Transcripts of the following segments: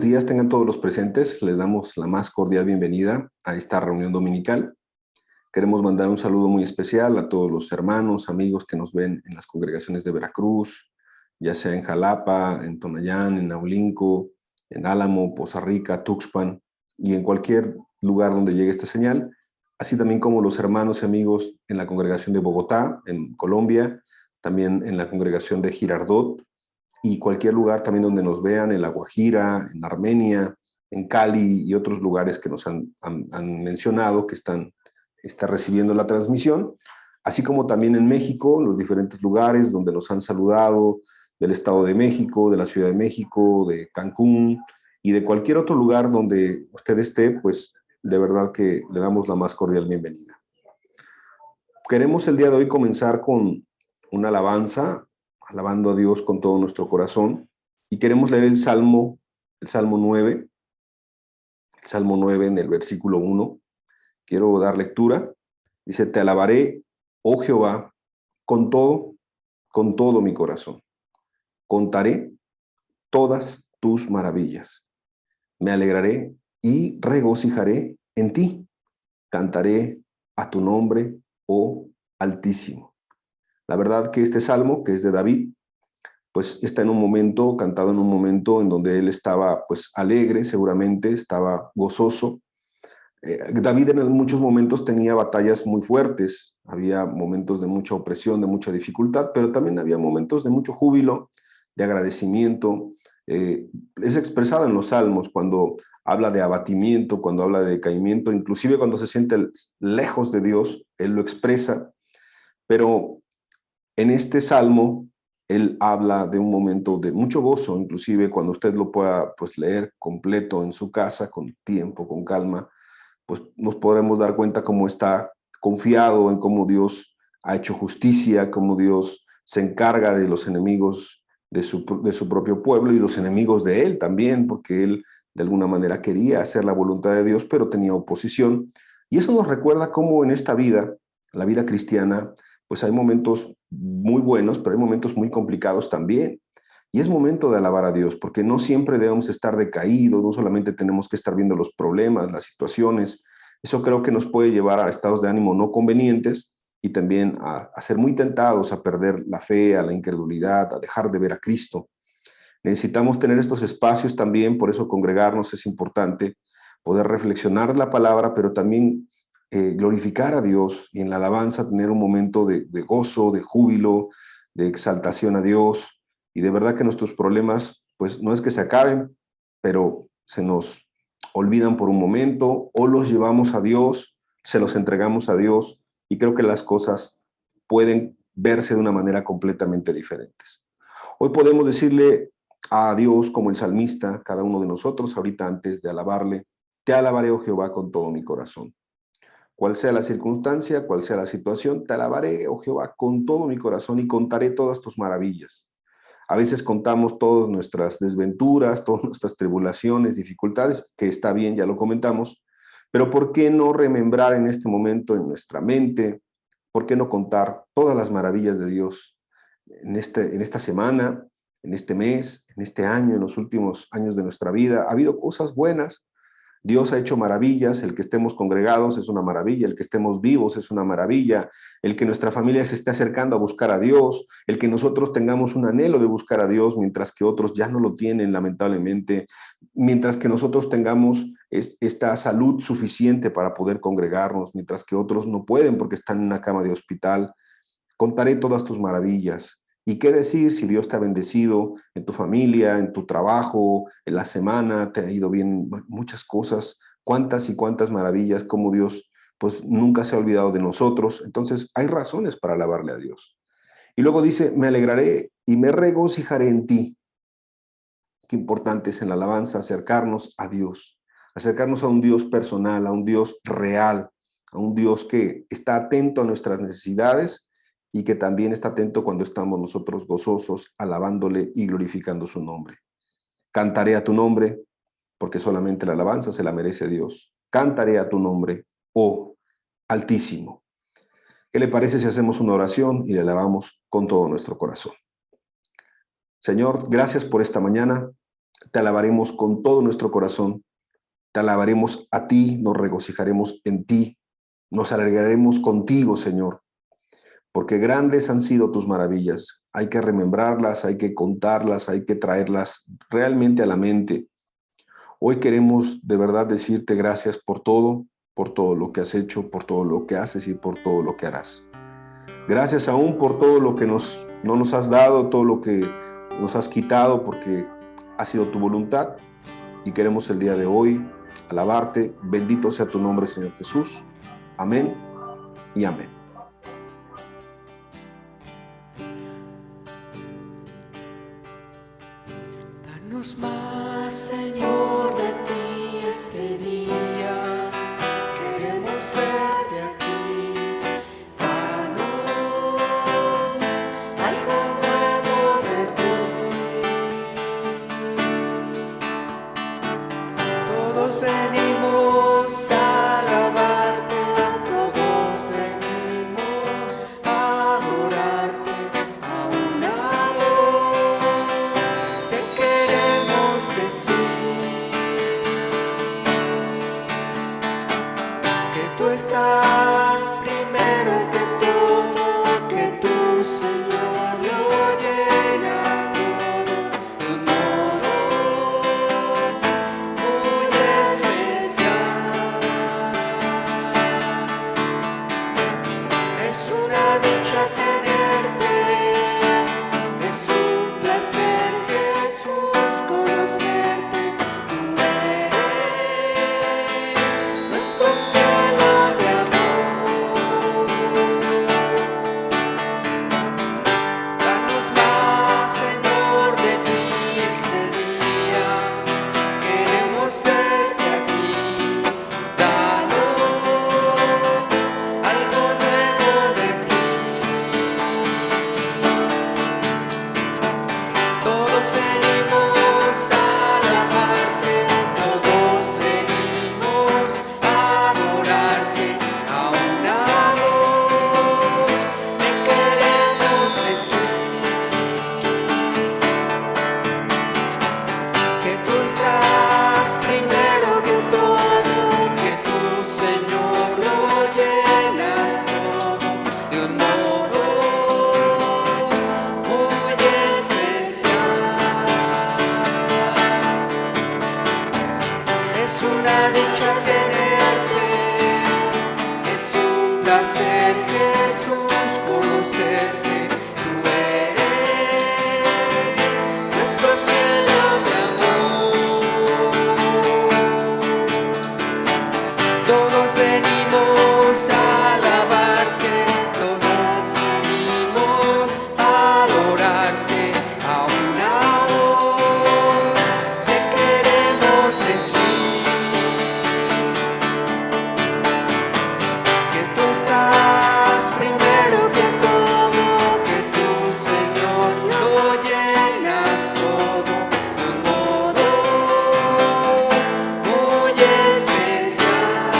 días tengan todos los presentes. Les damos la más cordial bienvenida a esta reunión dominical. Queremos mandar un saludo muy especial a todos los hermanos, amigos que nos ven en las congregaciones de Veracruz, ya sea en Jalapa, en Tonayán, en Naulinco, en Álamo, Poza Rica, Tuxpan y en cualquier lugar donde llegue esta señal, así también como los hermanos y amigos en la congregación de Bogotá, en Colombia, también en la congregación de Girardot, y cualquier lugar también donde nos vean, en La Guajira, en Armenia, en Cali y otros lugares que nos han mencionado que están recibiendo la transmisión, así como también en México, los diferentes lugares donde nos han saludado, del Estado de México, de la Ciudad de México, de Cancún y de cualquier otro lugar donde usted esté, pues de verdad que le damos la más cordial bienvenida. Queremos el día de hoy comenzar con una alabanza, alabando a Dios con todo nuestro corazón, y queremos leer el Salmo 9, el Salmo 9 en el versículo 1. Quiero dar lectura. Dice: te alabaré, oh Jehová, con todo mi corazón. Contaré todas tus maravillas. Me alegraré y regocijaré en ti. Cantaré a tu nombre, oh Altísimo. La verdad que este salmo, que es de David, pues está en un momento, cantado en un momento en donde él estaba pues alegre, seguramente, estaba gozoso. David en muchos momentos tenía batallas muy fuertes, había momentos de mucha opresión, de mucha dificultad, pero también había momentos de mucho júbilo, de agradecimiento. Es expresado en los salmos cuando habla de abatimiento, cuando habla de decaimiento, inclusive cuando se siente lejos de Dios, él lo expresa, pero en este salmo él habla de un momento de mucho gozo, inclusive cuando usted lo pueda pues leer completo en su casa, con tiempo, con calma, pues nos podremos dar cuenta cómo está confiado en cómo Dios ha hecho justicia, cómo Dios se encarga de los enemigos de su propio pueblo y los enemigos de él también, porque él de alguna manera quería hacer la voluntad de Dios, pero tenía oposición. Y eso nos recuerda cómo en esta vida, la vida cristiana, pues hay momentos muy buenos, pero hay momentos muy complicados también. Y es momento de alabar a Dios, porque no siempre debemos estar decaídos, no solamente tenemos que estar viendo los problemas, las situaciones. Eso creo que nos puede llevar a estados de ánimo no convenientes y también a ser muy tentados a perder la fe, a la incredulidad, a dejar de ver a Cristo. Necesitamos tener estos espacios también, por eso congregarnos es importante, poder reflexionar la palabra, pero también glorificar a Dios y en la alabanza tener un momento de gozo, de júbilo, de exaltación a Dios. Y de verdad que nuestros problemas, pues no es que se acaben, pero se nos olvidan por un momento o los llevamos a Dios, se los entregamos a Dios y creo que las cosas pueden verse de una manera completamente diferentes. Hoy podemos decirle a Dios como el salmista, cada uno de nosotros, ahorita antes de alabarle: te alabaré, oh Jehová, con todo mi corazón. Cual sea la circunstancia, cual sea la situación, te alabaré, oh Jehová, con todo mi corazón y contaré todas tus maravillas. A veces contamos todas nuestras desventuras, todas nuestras tribulaciones, dificultades, que está bien, ya lo comentamos, pero ¿por qué no remembrar en este momento en nuestra mente? ¿Por qué no contar todas las maravillas de Dios en esta semana, en este mes, en este año, en los últimos años de nuestra vida? Ha habido cosas buenas. Dios ha hecho maravillas, el que estemos congregados es una maravilla, el que estemos vivos es una maravilla, el que nuestra familia se esté acercando a buscar a Dios, el que nosotros tengamos un anhelo de buscar a Dios mientras que otros ya no lo tienen, lamentablemente, mientras que nosotros tengamos esta salud suficiente para poder congregarnos, mientras que otros no pueden porque están en una cama de hospital. Contaré todas tus maravillas. ¿Y qué decir si Dios te ha bendecido en tu familia, en tu trabajo, en la semana, te ha ido bien muchas cosas? Cuántas y cuántas maravillas, como Dios pues nunca se ha olvidado de nosotros. Entonces hay razones para alabarle a Dios. Y luego dice: me alegraré y me regocijaré en ti. Qué importante es en la alabanza acercarnos a Dios, acercarnos a un Dios personal, a un Dios real, a un Dios que está atento a nuestras necesidades y que también está atento cuando estamos nosotros gozosos, alabándole y glorificando su nombre. Cantaré a tu nombre, porque solamente la alabanza se la merece Dios. Cantaré a tu nombre, oh Altísimo. ¿Qué le parece si hacemos una oración y le alabamos con todo nuestro corazón? Señor, gracias por esta mañana. Te alabaremos con todo nuestro corazón. Te alabaremos a ti, nos regocijaremos en ti, nos alegraremos contigo, Señor, porque grandes han sido tus maravillas. Hay que remembrarlas, hay que contarlas, hay que traerlas realmente a la mente. Hoy queremos de verdad decirte gracias por todo lo que has hecho, por todo lo que haces y por todo lo que harás. Gracias aún por todo lo que no nos has dado, todo lo que nos has quitado, porque ha sido tu voluntad y queremos el día de hoy alabarte. Bendito sea tu nombre, Señor Jesús. Amén y amén. Danos más, Señor, de ti este día. Queremos verte a ti. Danos algo nuevo de ti. Todos venimos a alabarte, todos venimos a adorarte. A una voz te queremos decir que tú estás primero que todo, que tú, Señor, lo llenas todo de un modo muy especial. Es una dicha tenerte, es un placer, Jesús, conocerte. Tú eres nuestro cielo de amor. Danos más, Señor, de ti este día. Queremos verte aquí. Danos algo nuevo de ti. Todos venimos a alabarte, todos venimos a adorarte. A una voz te queremos decir que tú estás primero que todo, que tú, Señor, lo llenas todo de un modo muy especial. Es una dicha tenerte, es un placer, Jesús, conocerte. Tú eres nuestro cielo de amor. Todos venimos a alabarte, todos venimos a adorarte. A una voz te queremos decir que tú estás primero que todo, que tú, Señor, lo llenas todo de un modo muy especial.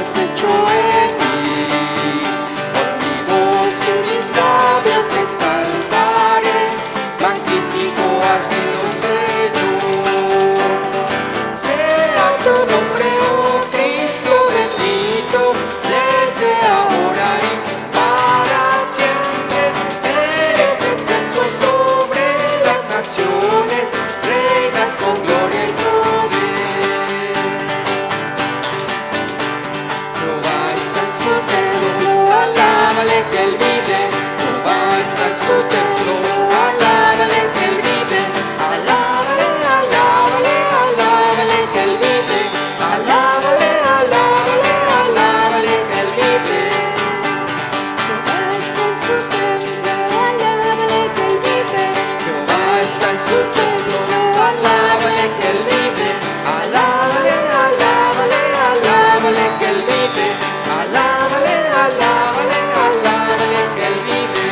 has hecho en mí. Con mi voz y mis labios te exaltaré, magnífico has sido, Señor. Sea tu nombre, oh Cristo bendito, desde ahora y para siempre. Eres excelso sobre las naciones, reinas con gloria y poder. Jehová está en su templo, alábale que él vive. Jehová está en su templo, alábale que él vive. Alábale, alábale, alábale que él vive. Alábale, alábale, alábale que él vive. Jehová está en su templo, alábale que él vive. Jehová está en su templo, alábale que él vive. Alábale, alábale, alábale que él vive. Alábale, alábale, alábale que él vive.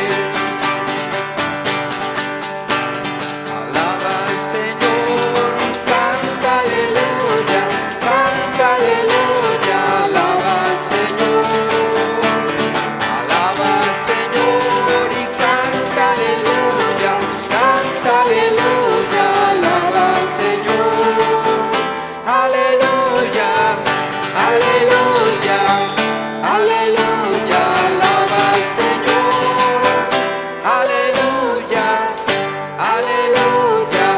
Alaba al Señor, canta aleluya, alaba al Señor. Alaba al Señor y canta aleluya, alaba al Señor. Aleluya, aleluya, aleluya, alaba al Señor. Aleluya, aleluya,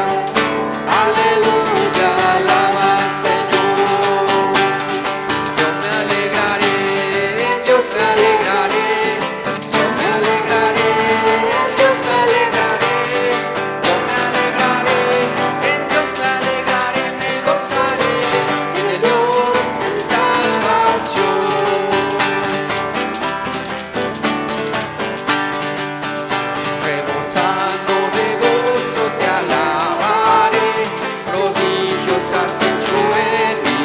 aleluya, alaba al Señor. Yo me alegraré, en Dios me alegraré. Yo me alegraré, en Dios me alegraré. Yo me alegraré, en Dios me alegraré. Me gozaré en el Dios de mi salvación. Rebosando de gozo te alabaré, prodigios has hecho en mí.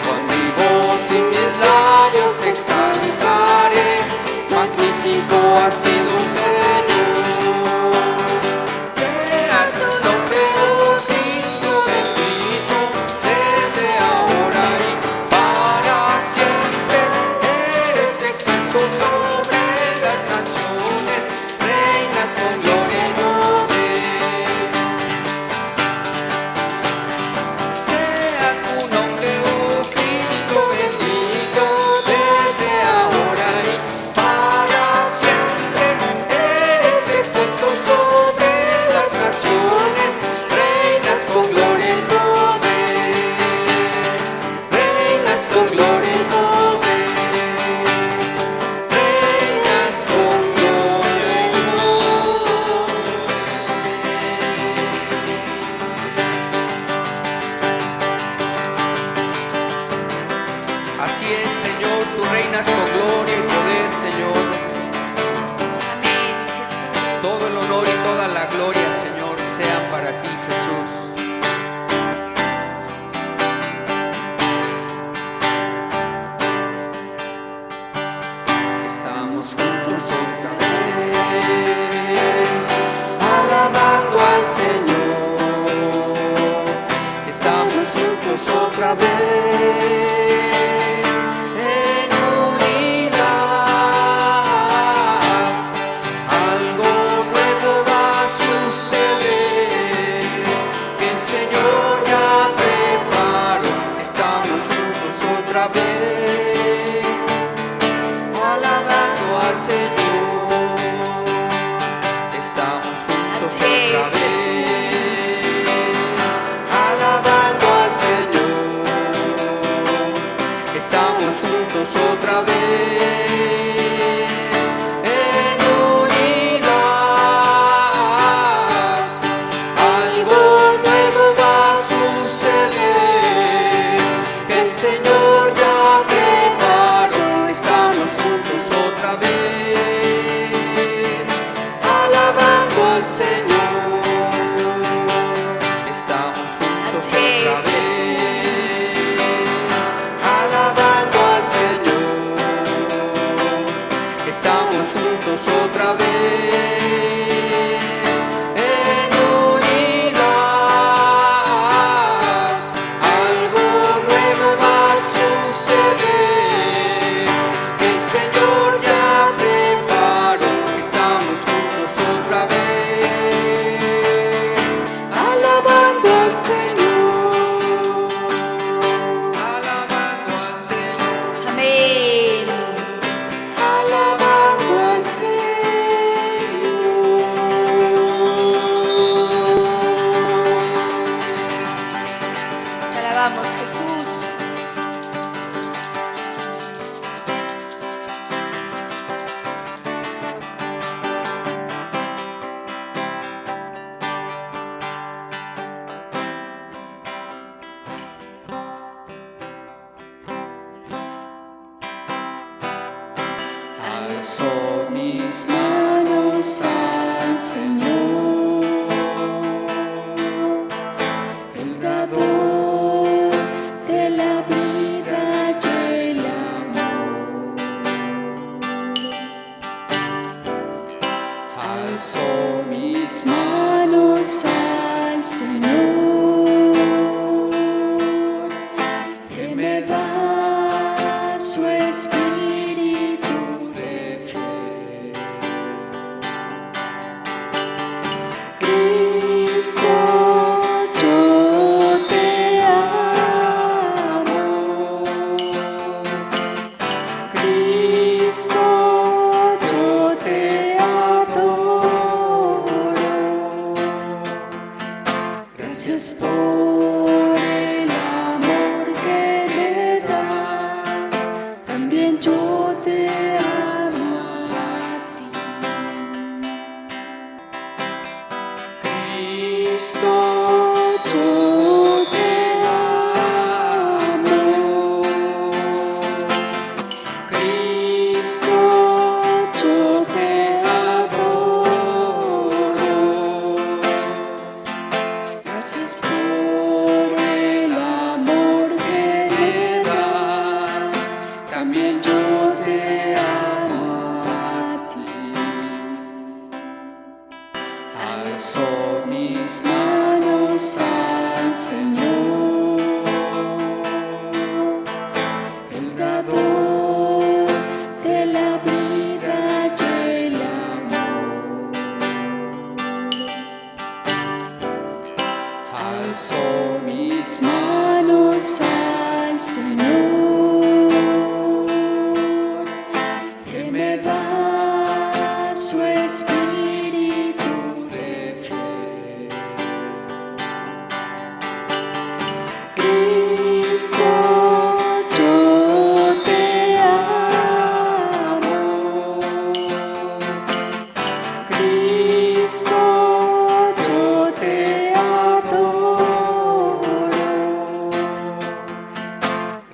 Con mi voz y mis labios te exaltaré, magnífico has sido, Señor. Sea tu nombre, oh Cristo bendito, desde ahora y para siempre. Eres excelso sobre las naciones, reinas con gloria y poder. Sea tu nombre, oh Cristo bendito, desde ahora y para siempre. Eres excelso sobre las naciones, reinas con gloria y poder. Reinas con gloria y poder. Reinas con gloria y poder. Así es, Señor, tú reinas con gloria y poder, Señor. Amén, Jesús. Todo el honor y toda la gloria, Señor, sean para ti, Jesús. Estamos juntos otra vez, alabando al Señor. Estamos juntos otra vez, en unidad. Algo nuevo va a suceder, que el Señor ya preparó. Estamos juntos otra vez, alabando al Señor. Estamos juntos Así otra es, vez, Jesús. alabando al Señor. Estamos juntos otra vez, en unidad. Algo nuevo va a suceder, que el Señor ya preparó. Estamos juntos otra vez, alabando al Señor. Estamos juntos Así otra es, vez, Jesús. alabando al Señor. Estamos juntos otra vez, en unidad. Algo nuevo va a suceder. alzo mis manos al Señor, el dador de la vida y el amor. Alzo mis manos al Señor, que me da su espíritu de fe. Cristo, yo te amo. Cristo, yo te adoro. Gracias por el amor que me das, también yo te amo a ti. Cristo, yo te amo. Cristo, yo te adoro. Gracias por el amor que me das, también yo te amo a ti. Alzo mis manos al Señor, el dador de la vida y el amor. Alzo mis manos al Señor, que me da su espíritu de fe. Cristo, yo te amo. Cristo, yo te adoro.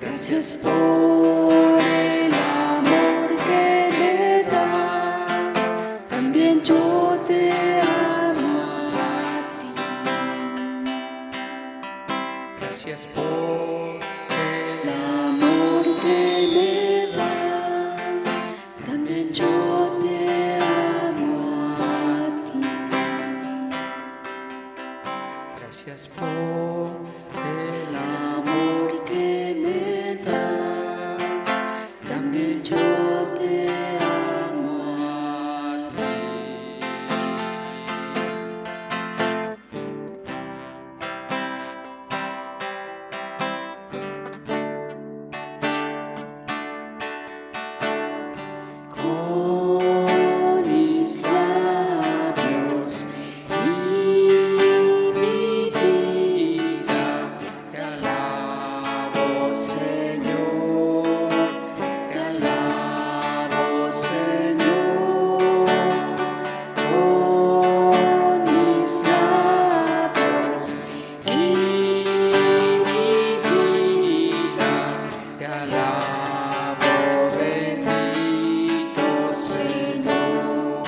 Gracias por el amor que me das, también yo te amo a ti. Gracias por el amor que me das, también yo te amo a ti. Gracias por el amor que me das, también yo te amo a ti. Con mis labios y mi vida te alabo, Señor, te alabo, Señor. Con mis labios y mi vida te alabo, bendito Señor,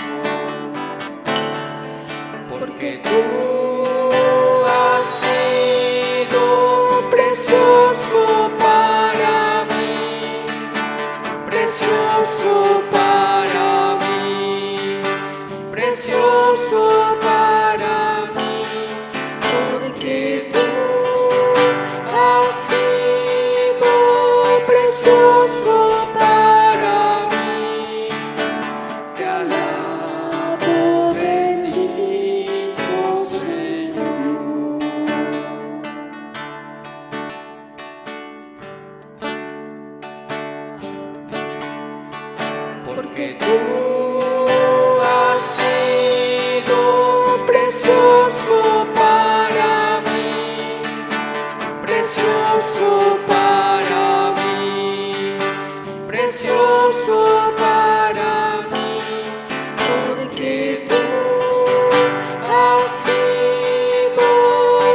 porque tú has sido precioso para mí, precioso para mí, precioso para mí, porque tú has sido precioso para mí. Te alabo, bendito Señor. Porque tú has sido precioso para mí, precioso para mí, precioso para mí, porque tú has sido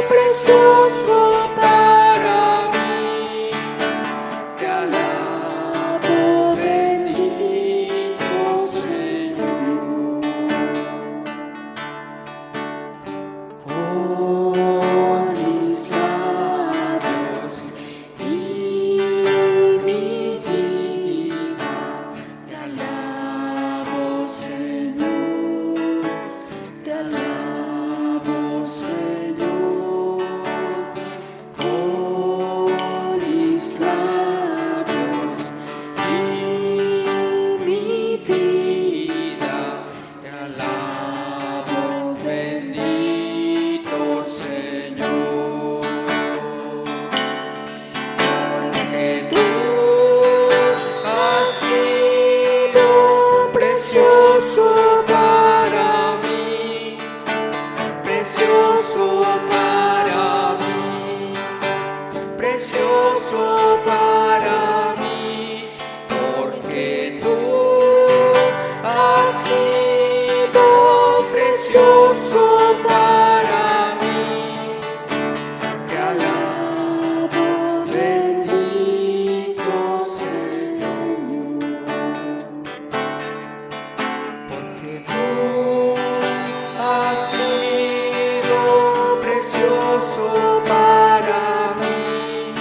precioso para mí. Te alabo, bendito precioso para mí, precioso para mí, porque tú has sido precioso para mí. Te alabo, bendito Señor, porque tú has sido precioso para mí,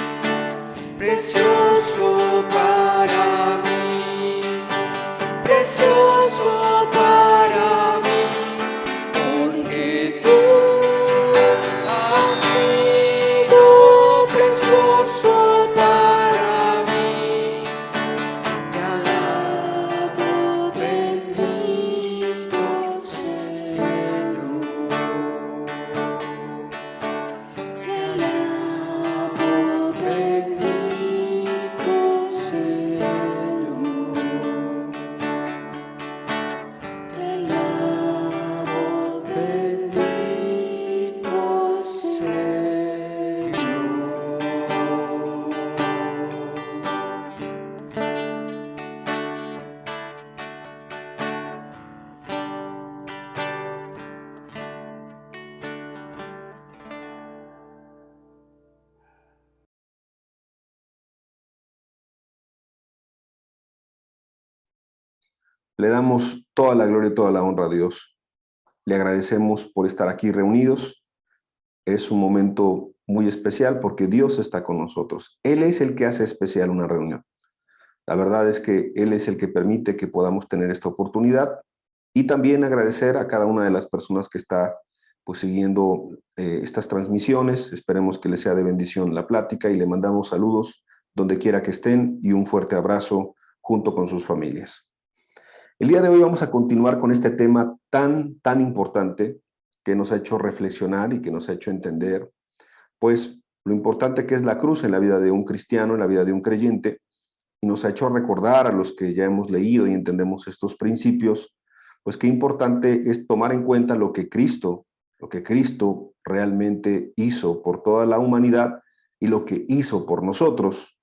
precioso para mí, precioso para mí, porque tú has sido precioso para mí. Te alabo, bendito Señor. Te alabo, bendito Señor. Te alabo, bendito Señor. Le damos toda la gloria y toda la honra a Dios. Le agradecemos por estar aquí reunidos. Es un momento muy especial porque Dios está con nosotros. Él es el que hace especial una reunión. La verdad es que Él es el que permite que podamos tener esta oportunidad y también agradecer a cada una de las personas que está pues siguiendo estas transmisiones. Esperemos que les sea de bendición la plática y le mandamos saludos donde quiera que estén y un fuerte abrazo junto con sus familias. El día de hoy vamos a continuar con este tema tan importante que nos ha hecho reflexionar y que nos ha hecho entender, pues, lo importante que es la cruz en la vida de un cristiano, en la vida de un creyente, y nos ha hecho recordar a los que ya hemos leído y entendemos estos principios, pues qué importante es tomar en cuenta lo que Cristo realmente hizo por toda la humanidad y lo que hizo por nosotros.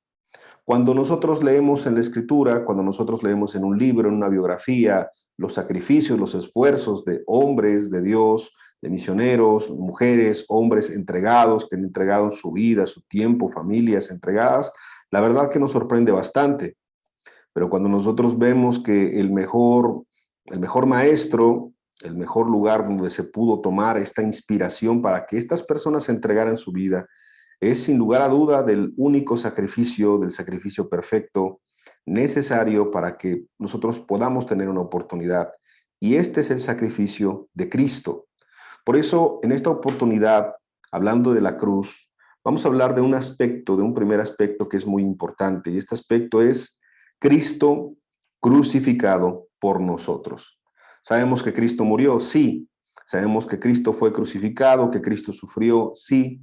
Cuando nosotros leemos en la Escritura, cuando nosotros leemos en un libro, en una biografía, los sacrificios, los esfuerzos de hombres de Dios, de misioneros, mujeres, hombres entregados, que han entregado su vida, su tiempo, familias entregadas, la verdad que nos sorprende bastante. Pero cuando nosotros vemos que el mejor maestro, el mejor lugar donde se pudo tomar esta inspiración para que estas personas se entregaran su vida, es sin lugar a duda del único sacrificio, del sacrificio perfecto, necesario para que nosotros podamos tener una oportunidad. Y este es el sacrificio de Cristo. Por eso, en esta oportunidad, hablando de la cruz, vamos a hablar de un aspecto, de un primer aspecto que es muy importante. Y este aspecto es Cristo crucificado por nosotros. ¿Sabemos que Cristo murió? Sí. ¿Sabemos que Cristo fue crucificado, que Cristo sufrió? Sí.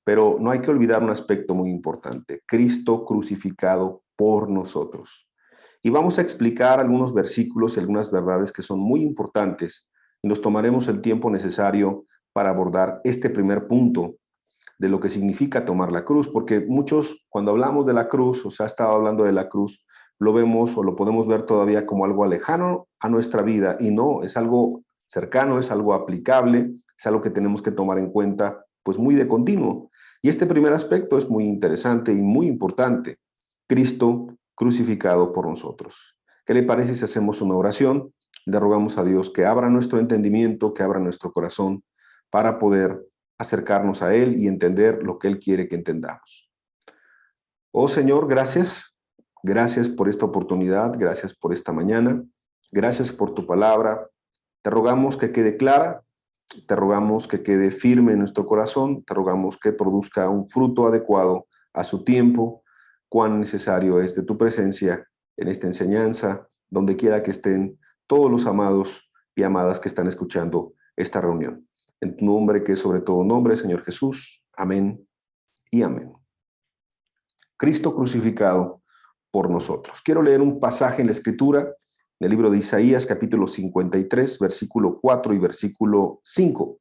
Pero no hay que olvidar un aspecto muy importante, Cristo crucificado por nosotros. Y vamos a explicar algunos versículos y algunas verdades que son muy importantes y nos tomaremos el tiempo necesario para abordar este primer punto de lo que significa tomar la cruz, porque muchos cuando hablamos de la cruz, o se ha estado hablando de la cruz, lo vemos o lo podemos ver todavía como algo lejano a nuestra vida y no, es algo cercano, es algo aplicable, es algo que tenemos que tomar en cuenta pues muy de continuo. Y este primer aspecto es muy interesante y muy importante. Cristo crucificado por nosotros. ¿Qué le parece si hacemos una oración? Le rogamos a Dios que abra nuestro entendimiento, que abra nuestro corazón para poder acercarnos a Él y entender lo que Él quiere que entendamos. Oh Señor, gracias. Gracias por esta oportunidad, gracias por esta mañana, gracias por tu palabra. Te rogamos que quede clara, te rogamos que quede firme en nuestro corazón, te rogamos que produzca un fruto adecuado a su tiempo. Cuán necesario es de tu presencia en esta enseñanza, donde quiera que estén todos los amados y amadas que están escuchando esta reunión. En tu nombre, que es sobre todo nombre, Señor Jesús. Amén y amén. Cristo crucificado por nosotros. Quiero leer un pasaje en la Escritura del libro de Isaías, capítulo 53, versículo 4 y versículo 5.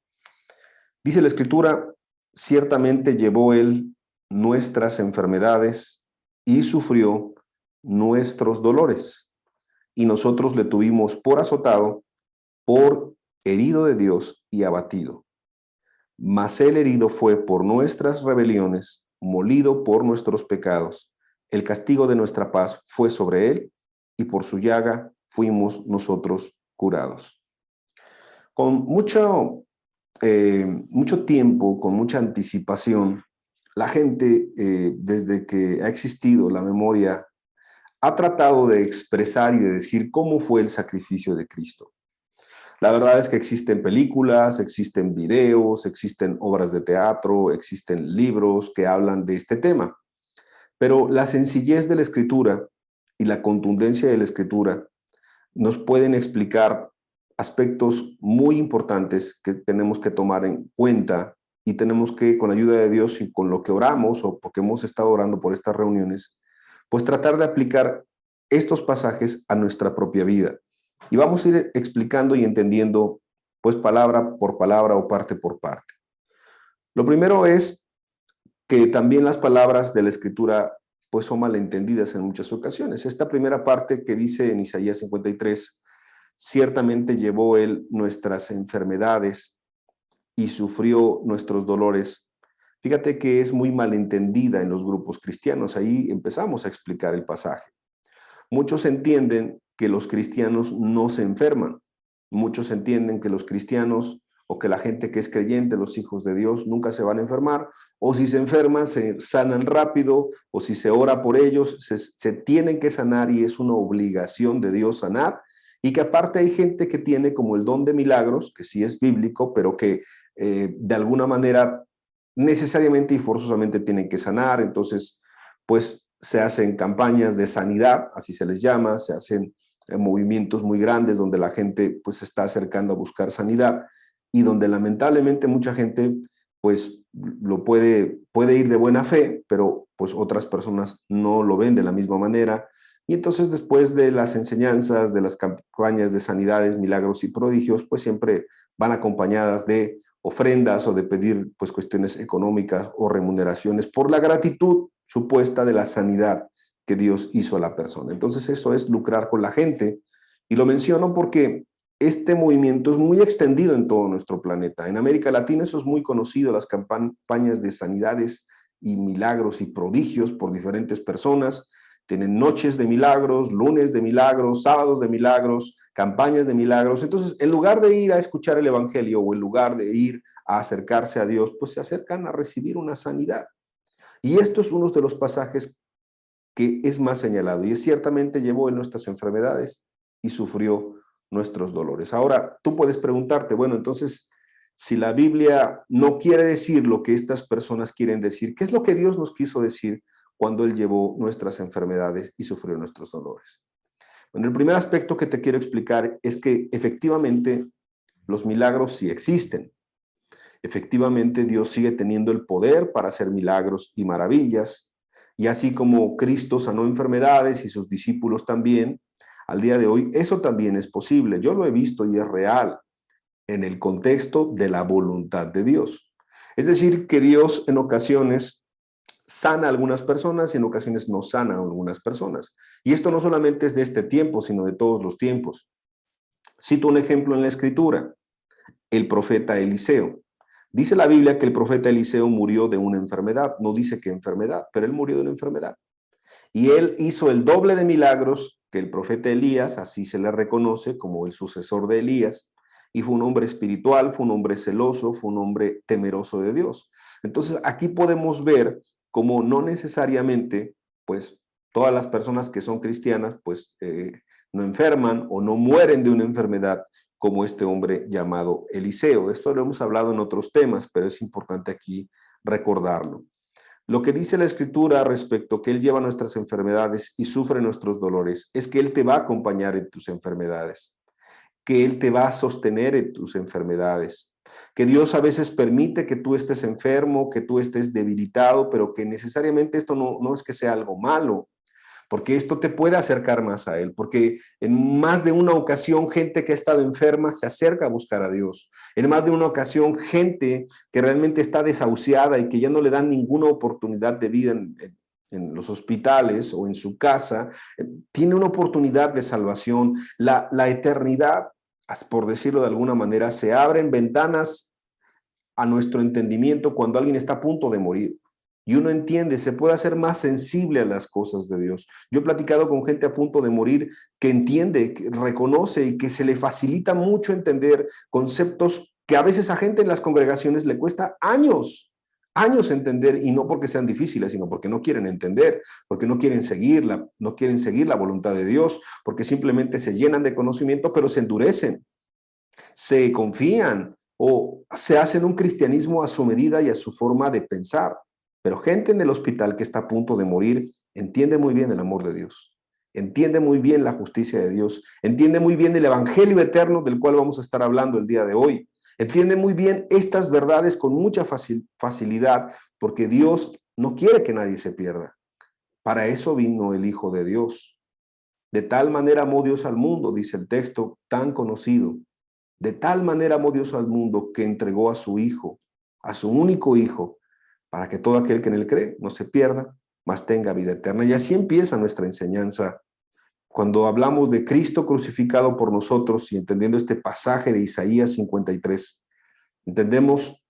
Dice la Escritura, ciertamente llevó él nuestras enfermedades y sufrió nuestros dolores. Y nosotros le tuvimos por azotado, por herido de Dios y abatido. Mas el herido fue por nuestras rebeliones, molido por nuestros pecados. El castigo de nuestra paz fue sobre él, y por su llaga fuimos nosotros curados. Con mucho tiempo, con mucha anticipación, la gente, desde que ha existido la memoria, ha tratado de expresar y de decir cómo fue el sacrificio de Cristo. La verdad es que existen películas, existen videos, existen obras de teatro, existen libros que hablan de este tema. Pero la sencillez de la Escritura y la contundencia de la Escritura nos pueden explicar aspectos muy importantes que tenemos que tomar en cuenta y tenemos que, con la ayuda de Dios y con lo que oramos o porque hemos estado orando por estas reuniones, pues tratar de aplicar estos pasajes a nuestra propia vida. Y vamos a ir explicando y entendiendo, pues palabra por palabra o parte por parte. Lo primero es que también las palabras de la Escritura pues son malentendidas en muchas ocasiones. Esta primera parte que dice en Isaías 53, ciertamente llevó él nuestras enfermedades y sufrió nuestros dolores. Fíjate que es muy malentendida en los grupos cristianos. Ahí empezamos a explicar el pasaje. Muchos entienden que los cristianos no se enferman. Muchos entienden que los cristianos o que la gente que es creyente, los hijos de Dios, nunca se van a enfermar, o si se enferman, se sanan rápido, o si se ora por ellos, se tienen que sanar y es una obligación de Dios sanar, y que aparte hay gente que tiene como el don de milagros, que sí es bíblico, pero que de alguna manera necesariamente y forzosamente tienen que sanar. Entonces, pues se hacen campañas de sanidad, así se les llama, se hacen movimientos muy grandes donde la gente pues se está acercando a buscar sanidad y donde lamentablemente mucha gente pues lo puede ir de buena fe, pero pues otras personas no lo ven de la misma manera. Y entonces después de las enseñanzas, de las campañas de sanidades, milagros y prodigios, pues siempre van acompañadas de ofrendas o de pedir pues cuestiones económicas o remuneraciones por la gratitud supuesta de la sanidad que Dios hizo a la persona. Entonces eso es lucrar con la gente, y lo menciono porque este movimiento es muy extendido en todo nuestro planeta. En América Latina eso es muy conocido, las campañas de sanidades y milagros y prodigios por diferentes personas. Tienen noches de milagros, lunes de milagros, sábados de milagros, campañas de milagros. Entonces, en lugar de ir a escuchar el evangelio o en lugar de ir a acercarse a Dios, pues se acercan a recibir una sanidad. Y esto es uno de los pasajes que es más señalado. Y es ciertamente llevó en nuestras enfermedades y sufrió nuestros dolores. Ahora, tú puedes preguntarte, bueno, entonces, si la Biblia no quiere decir lo que estas personas quieren decir, ¿qué es lo que Dios nos quiso decir cuando Él llevó nuestras enfermedades y sufrió nuestros dolores? Bueno, el primer aspecto que te quiero explicar es que efectivamente los milagros sí existen. Efectivamente, Dios sigue teniendo el poder para hacer milagros y maravillas, y así como Cristo sanó enfermedades y sus discípulos también, al día de hoy eso también es posible. Yo lo he visto y es real en el contexto de la voluntad de Dios. Es decir, que Dios en ocasiones sana a algunas personas y en ocasiones no sana a algunas personas. Y esto no solamente es de este tiempo, sino de todos los tiempos. Cito un ejemplo en la Escritura, el profeta Eliseo. Dice la Biblia que el profeta Eliseo murió de una enfermedad. No dice qué enfermedad, pero él murió de una enfermedad. Y él hizo el doble de milagros que el profeta Elías, así se le reconoce como el sucesor de Elías, y fue un hombre espiritual, fue un hombre celoso, fue un hombre temeroso de Dios. Entonces aquí podemos ver cómo no necesariamente, pues, todas las personas que son cristianas, pues, no enferman o no mueren de una enfermedad como este hombre llamado Eliseo. De esto lo hemos hablado en otros temas, pero es importante aquí recordarlo. Lo que dice la Escritura respecto a que Él lleva nuestras enfermedades y sufre nuestros dolores es que Él te va a acompañar en tus enfermedades, que Él te va a sostener en tus enfermedades, que Dios a veces permite que tú estés enfermo, que tú estés debilitado, pero que necesariamente esto no es que sea algo malo, porque esto te puede acercar más a Él, porque en más de una ocasión gente que ha estado enferma se acerca a buscar a Dios. En más de una ocasión gente que realmente está desahuciada y que ya no le dan ninguna oportunidad de vida en los hospitales o en su casa, tiene una oportunidad de salvación. La eternidad, por decirlo de alguna manera, se abren ventanas a nuestro entendimiento cuando alguien está a punto de morir. Y uno entiende, se puede hacer más sensible a las cosas de Dios. Yo he platicado con gente a punto de morir que entiende, que reconoce y que se le facilita mucho entender conceptos que a veces a gente en las congregaciones le cuesta años entender, y no porque sean difíciles, sino porque no quieren entender, porque no quieren seguirla, no quieren seguir la voluntad de Dios, porque simplemente se llenan de conocimiento, pero se endurecen, se confían o se hacen un cristianismo a su medida y a su forma de pensar. Pero gente en el hospital que está a punto de morir entiende muy bien el amor de Dios, entiende muy bien la justicia de Dios, entiende muy bien el evangelio eterno del cual vamos a estar hablando el día de hoy, entiende muy bien estas verdades con mucha facilidad, porque Dios no quiere que nadie se pierda. Para eso vino el Hijo de Dios. De tal manera amó Dios al mundo, dice el texto tan conocido. De tal manera amó Dios al mundo que entregó a su Hijo, a su único Hijo, para que todo aquel que en él cree no se pierda, mas tenga vida eterna. Y así empieza nuestra enseñanza. Cuando hablamos de Cristo crucificado por nosotros y entendiendo este pasaje de Isaías 53, entendemos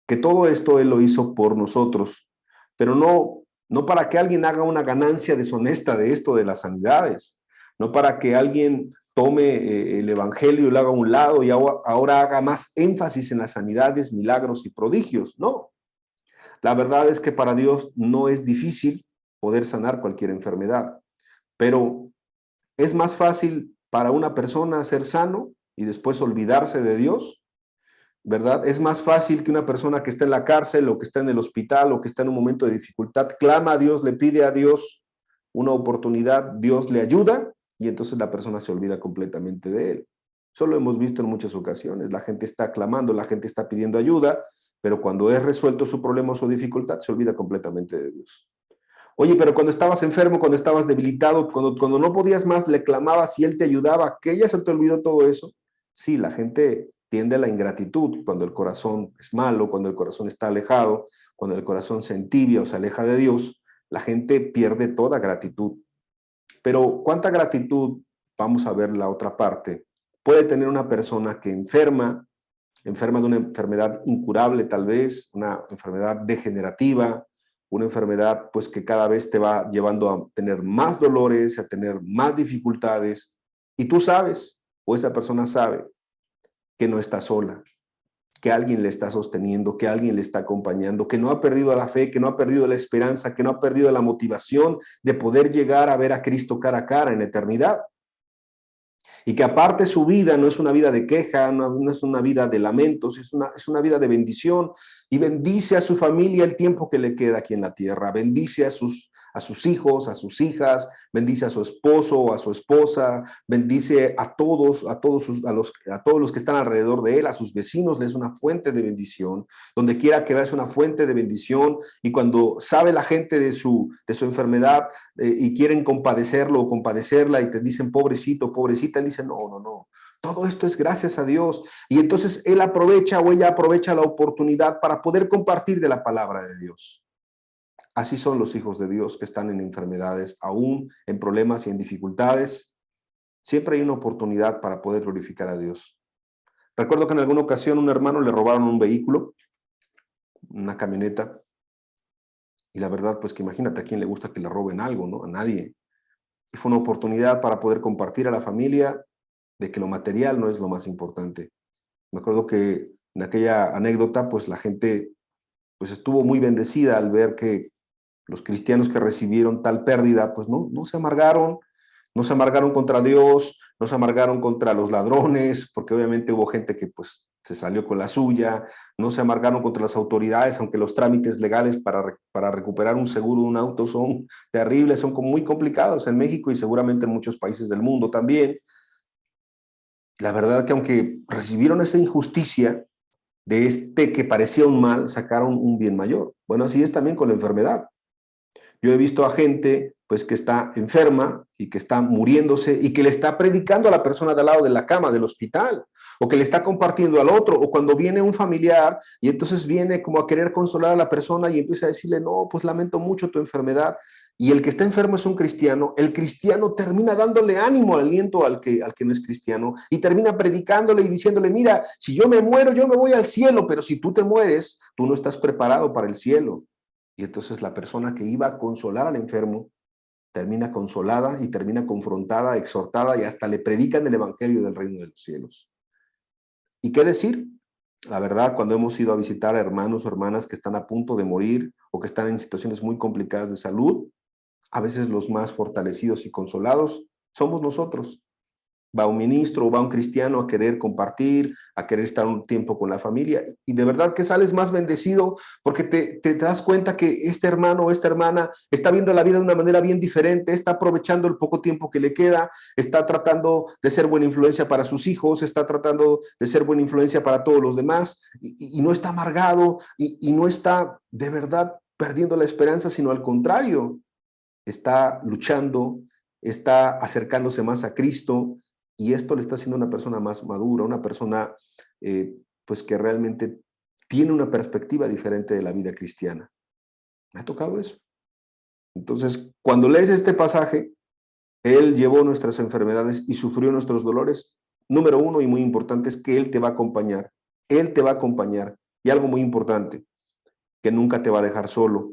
que todo esto Él lo hizo por nosotros, pero no para que alguien haga una ganancia deshonesta de esto de las sanidades, no para que alguien tome el evangelio y lo haga a un lado y ahora haga más énfasis en las sanidades, milagros y prodigios. No, la verdad es que para Dios no es difícil poder sanar cualquier enfermedad, pero es más fácil para una persona ser sano y después olvidarse de Dios, ¿verdad? Es más fácil que una persona que está en la cárcel o que está en el hospital o que está en un momento de dificultad, clama a Dios, le pide a Dios una oportunidad, Dios le ayuda y entonces la persona se olvida completamente de Él. Eso lo hemos visto en muchas ocasiones. La gente está clamando, la gente está pidiendo ayuda, pero cuando es resuelto su problema o su dificultad, se olvida completamente de Dios. Oye, pero cuando estabas enfermo, cuando estabas debilitado, cuando no podías más, le clamabas y Él te ayudaba, ¿que ya se te olvidó todo eso? Sí, la gente tiende a la ingratitud cuando el corazón es malo, cuando el corazón está alejado, cuando el corazón se entibia o se aleja de Dios, la gente pierde toda gratitud. Pero ¿cuánta gratitud, vamos a ver la otra parte, puede tener una persona que enferma de una enfermedad incurable tal vez, una enfermedad degenerativa, una enfermedad pues que cada vez te va llevando a tener más dolores, a tener más dificultades, y tú sabes, o esa persona sabe, que no está sola, que alguien le está sosteniendo, que alguien le está acompañando, que no ha perdido la fe, que no ha perdido la esperanza, que no ha perdido la motivación de poder llegar a ver a Cristo cara a cara en la eternidad. Y que aparte su vida no es una vida de queja, no es una vida de lamentos, es una vida de bendición, y bendice a su familia el tiempo que le queda aquí en la tierra, bendice a sus hijos, a sus hijas, bendice a su esposo o a su esposa, bendice a todos los que están alrededor de él, a sus vecinos, les es una fuente de bendición, donde quiera que vaya es una fuente de bendición, y cuando sabe la gente de su enfermedad y quieren compadecerlo o compadecerla y te dicen pobrecito, pobrecita, él dice no, todo esto es gracias a Dios, y entonces él aprovecha o ella aprovecha la oportunidad para poder compartir de la palabra de Dios. Así son los hijos de Dios que están en enfermedades, aún en problemas y en dificultades. Siempre hay una oportunidad para poder glorificar a Dios. Recuerdo que en alguna ocasión a un hermano le robaron un vehículo, una camioneta, y la verdad, pues que imagínate a quién le gusta que le roben algo, ¿no? A nadie. Y fue una oportunidad para poder compartir a la familia de que lo material no es lo más importante. Me acuerdo que en aquella anécdota, pues la gente pues estuvo muy bendecida al ver que los cristianos que recibieron tal pérdida, pues no se amargaron, no se amargaron contra Dios, no se amargaron contra los ladrones, porque obviamente hubo gente que pues se salió con la suya, no se amargaron contra las autoridades, aunque los trámites legales para recuperar un seguro de un auto son terribles, son muy complicados en México y seguramente en muchos países del mundo también. La verdad que aunque recibieron esa injusticia de este que parecía un mal, sacaron un bien mayor. Bueno, así es también con la enfermedad. Yo he visto a gente pues que está enferma y que está muriéndose y que le está predicando a la persona de al lado de la cama del hospital, o que le está compartiendo al otro, o cuando viene un familiar y entonces viene como a querer consolar a la persona y empieza a decirle, no, pues lamento mucho tu enfermedad, y el que está enfermo es un cristiano, el cristiano termina dándole ánimo, aliento al que no es cristiano, y termina predicándole y diciéndole, mira, si yo me muero, yo me voy al cielo, pero si tú te mueres, tú no estás preparado para el cielo. Y entonces la persona que iba a consolar al enfermo termina consolada y termina confrontada, exhortada, y hasta le predican el evangelio del reino de los cielos. ¿Y qué decir? La verdad, cuando hemos ido a visitar a hermanos o hermanas que están a punto de morir o que están en situaciones muy complicadas de salud, a veces los más fortalecidos y consolados somos nosotros. Va un ministro o va un cristiano a querer compartir, a querer estar un tiempo con la familia, y de verdad que sales más bendecido porque te das cuenta que este hermano o esta hermana está viendo la vida de una manera bien diferente, está aprovechando el poco tiempo que le queda, está tratando de ser buena influencia para sus hijos, está tratando de ser buena influencia para todos los demás, y no está amargado y no está de verdad perdiendo la esperanza, sino al contrario, está luchando, está acercándose más a Cristo, y esto le está haciendo una persona más madura, una persona pues que realmente tiene una perspectiva diferente de la vida cristiana. Me ha tocado eso. Entonces, cuando lees este pasaje, Él llevó nuestras enfermedades y sufrió nuestros dolores. Número uno y muy importante es que Él te va a acompañar. Él te va a acompañar. Y algo muy importante, que nunca te va a dejar solo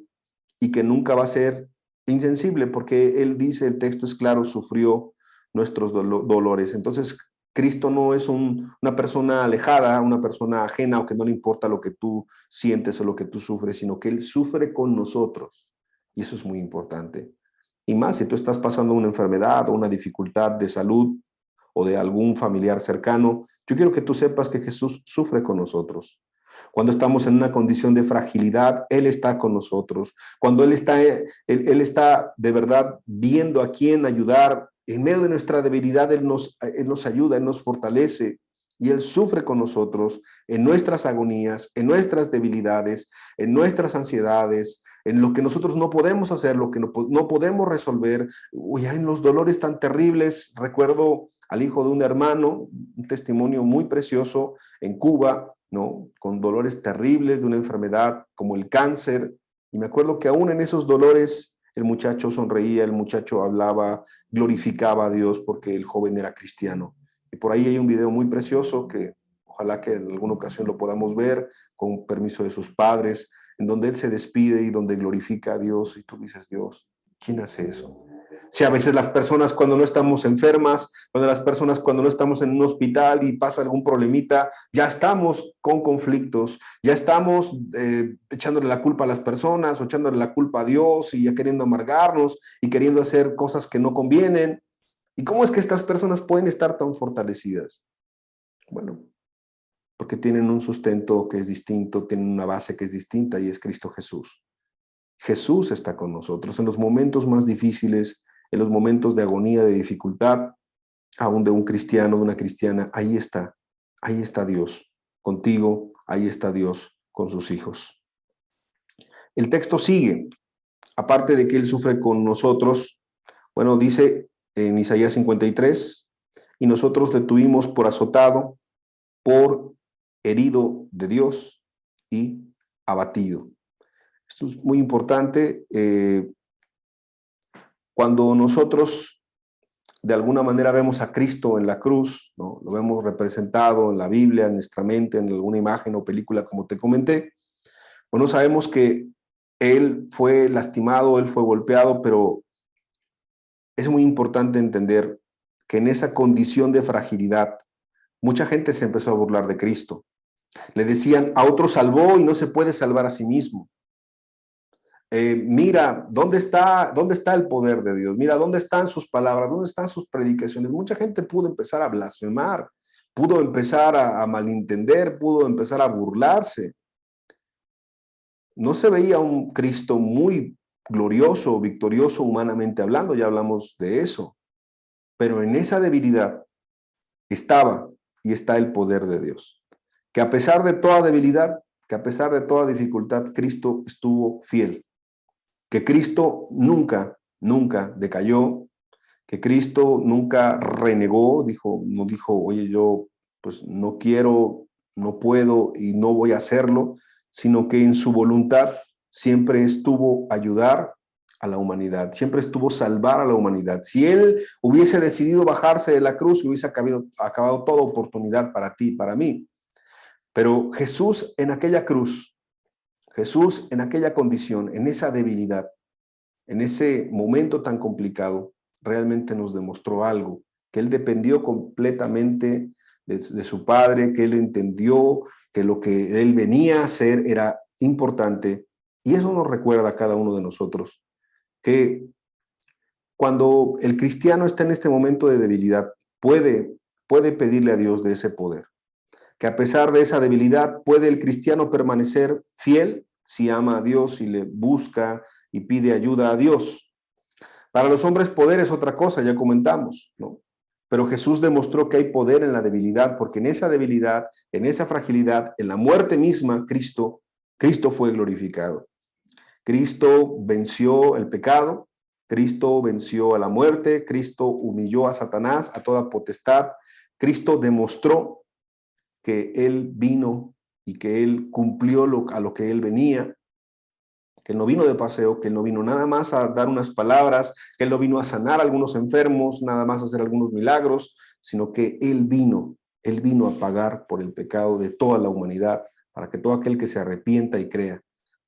y que nunca va a ser insensible, porque Él dice, el texto es claro, sufrió nuestros dolores. Entonces, Cristo no es una persona alejada, una persona ajena o que no le importa lo que tú sientes o lo que tú sufres, sino que Él sufre con nosotros. Y eso es muy importante. Y más si tú estás pasando una enfermedad o una dificultad de salud o de algún familiar cercano, yo quiero que tú sepas que Jesús sufre con nosotros. Cuando estamos en una condición de fragilidad, Él está con nosotros. Cuando Él está de verdad viendo a quién ayudar, en medio de nuestra debilidad, Él nos ayuda, Él nos fortalece. Y Él sufre con nosotros en nuestras agonías, en nuestras debilidades, en nuestras ansiedades, en lo que nosotros no podemos hacer, lo que no podemos resolver, o ya en los dolores tan terribles. Recuerdo al hijo de un hermano, un testimonio muy precioso en Cuba, ¿no? Con dolores terribles de una enfermedad como el cáncer. Y me acuerdo que aún en esos dolores el muchacho sonreía, el muchacho hablaba, glorificaba a Dios porque el joven era cristiano. Y por ahí hay un video muy precioso que ojalá que en alguna ocasión lo podamos ver con permiso de sus padres, en donde él se despide y donde glorifica a Dios. Y tú dices, Dios, ¿quién hace eso? Si a veces las personas cuando no estamos enfermas, cuando no estamos en un hospital y pasa algún problemita, ya estamos con conflictos, ya estamos echándole la culpa a las personas, o echándole la culpa a Dios, y ya queriendo amargarnos y queriendo hacer cosas que no convienen. ¿Y cómo es que estas personas pueden estar tan fortalecidas? Bueno, porque tienen un sustento que es distinto, tienen una base que es distinta, y es Cristo Jesús. Jesús está con nosotros en los momentos más difíciles, en los momentos de agonía, de dificultad, aún de un cristiano, de una cristiana. Ahí está Dios contigo, ahí está Dios con sus hijos. El texto sigue, aparte de que Él sufre con nosotros, bueno, dice en Isaías 53, y nosotros le tuvimos por azotado, por herido de Dios y abatido. Esto es muy importante. Cuando nosotros de alguna manera vemos a Cristo en la cruz, ¿no? Lo vemos representado en la Biblia, en nuestra mente, en alguna imagen o película, como te comenté, bueno, sabemos que Él fue lastimado, Él fue golpeado, pero es muy importante entender que en esa condición de fragilidad, mucha gente se empezó a burlar de Cristo. Le decían, a otro salvó y no se puede salvar a sí mismo. Mira, ¿dónde está el poder de Dios? Mira, ¿dónde están sus palabras? ¿Dónde están sus predicaciones? Mucha gente pudo empezar a blasfemar, pudo empezar a malentender, pudo empezar a burlarse. No se veía un Cristo muy glorioso, victorioso humanamente hablando, ya hablamos de eso, pero en esa debilidad estaba y está el poder de Dios, que a pesar de toda debilidad, que a pesar de toda dificultad, Cristo estuvo fiel, que Cristo nunca nunca decayó, que Cristo nunca renegó, no dijo, oye, yo pues no quiero, no puedo y no voy a hacerlo, sino que en su voluntad siempre estuvo ayudar a la humanidad, siempre estuvo salvar a la humanidad. Si Él hubiese decidido bajarse de la cruz, hubiese acabado toda oportunidad para ti y para mí. Pero Jesús en aquella cruz, Jesús en aquella condición, en esa debilidad, en ese momento tan complicado, realmente nos demostró algo, que Él dependió completamente de su Padre, que Él entendió que lo que Él venía a hacer era importante, y eso nos recuerda a cada uno de nosotros, que cuando el cristiano está en este momento de debilidad, puede pedirle a Dios de ese poder, que a pesar de esa debilidad puede el cristiano permanecer fiel si ama a Dios y le busca y pide ayuda a Dios. Para los hombres poder es otra cosa, ya comentamos, ¿no? Pero Jesús demostró que hay poder en la debilidad, porque en esa debilidad, en esa fragilidad, en la muerte misma, Cristo fue glorificado. Cristo venció el pecado, Cristo venció a la muerte, Cristo humilló a Satanás, a toda potestad. Cristo demostró que Él vino y que Él cumplió a lo que Él venía, que Él no vino de paseo, que Él no vino nada más a dar unas palabras, que Él no vino a sanar a algunos enfermos, nada más a hacer algunos milagros, sino que Él vino a pagar por el pecado de toda la humanidad, para que todo aquel que se arrepienta y crea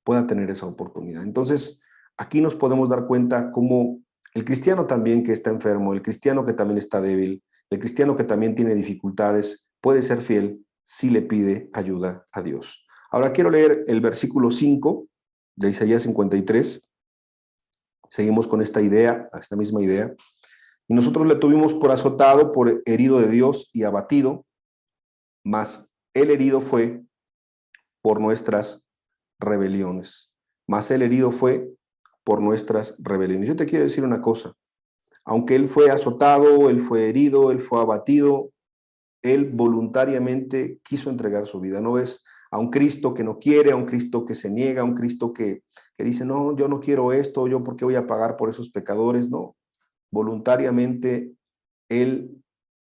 pueda tener esa oportunidad. Entonces, aquí nos podemos dar cuenta cómo el cristiano también que está enfermo, el cristiano que también está débil, el cristiano que también tiene dificultades, puede ser fiel si le pide ayuda a Dios. Ahora quiero leer el versículo 5 de Isaías 53. Seguimos con esta misma idea. Y nosotros le tuvimos por azotado, por herido de Dios y abatido, mas el herido fue por nuestras rebeliones. Mas el herido fue por nuestras rebeliones. Yo te quiero decir una cosa. Aunque Él fue azotado, Él fue herido, Él fue abatido, Él voluntariamente quiso entregar su vida. No es a un Cristo que no quiere, a un Cristo que se niega, a un Cristo que dice, no, yo no quiero esto, yo por qué voy a pagar por esos pecadores. No, voluntariamente Él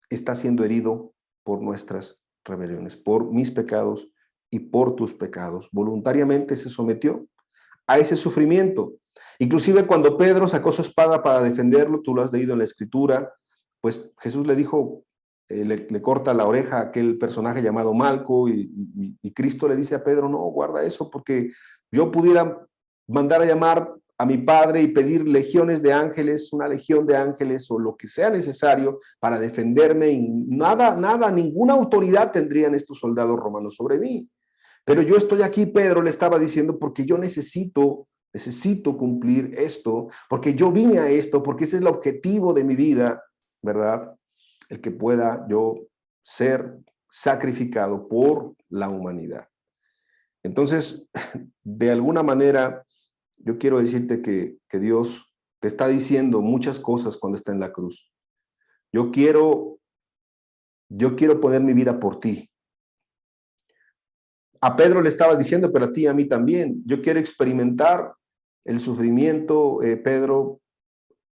está siendo herido por nuestras rebeliones, por mis pecados y por tus pecados. Voluntariamente se sometió a ese sufrimiento. Inclusive cuando Pedro sacó su espada para defenderlo, tú lo has leído en la Escritura, pues Jesús le dijo, le corta la oreja a aquel personaje llamado Malco y Cristo le dice a Pedro, no, guarda eso porque yo pudiera mandar a llamar a mi Padre y pedir legiones de ángeles, una legión de ángeles o lo que sea necesario para defenderme y ninguna autoridad tendrían estos soldados romanos sobre mí. Pero yo estoy aquí, Pedro le estaba diciendo, porque yo necesito cumplir esto, porque yo vine a esto, porque ese es el objetivo de mi vida, ¿verdad? El que pueda yo ser sacrificado por la humanidad. Entonces, de alguna manera, yo quiero decirte que Dios te está diciendo muchas cosas cuando está en la cruz. Yo quiero poner mi vida por ti. A Pedro le estaba diciendo, pero a ti y a mí también. Yo quiero experimentar el sufrimiento, Pedro,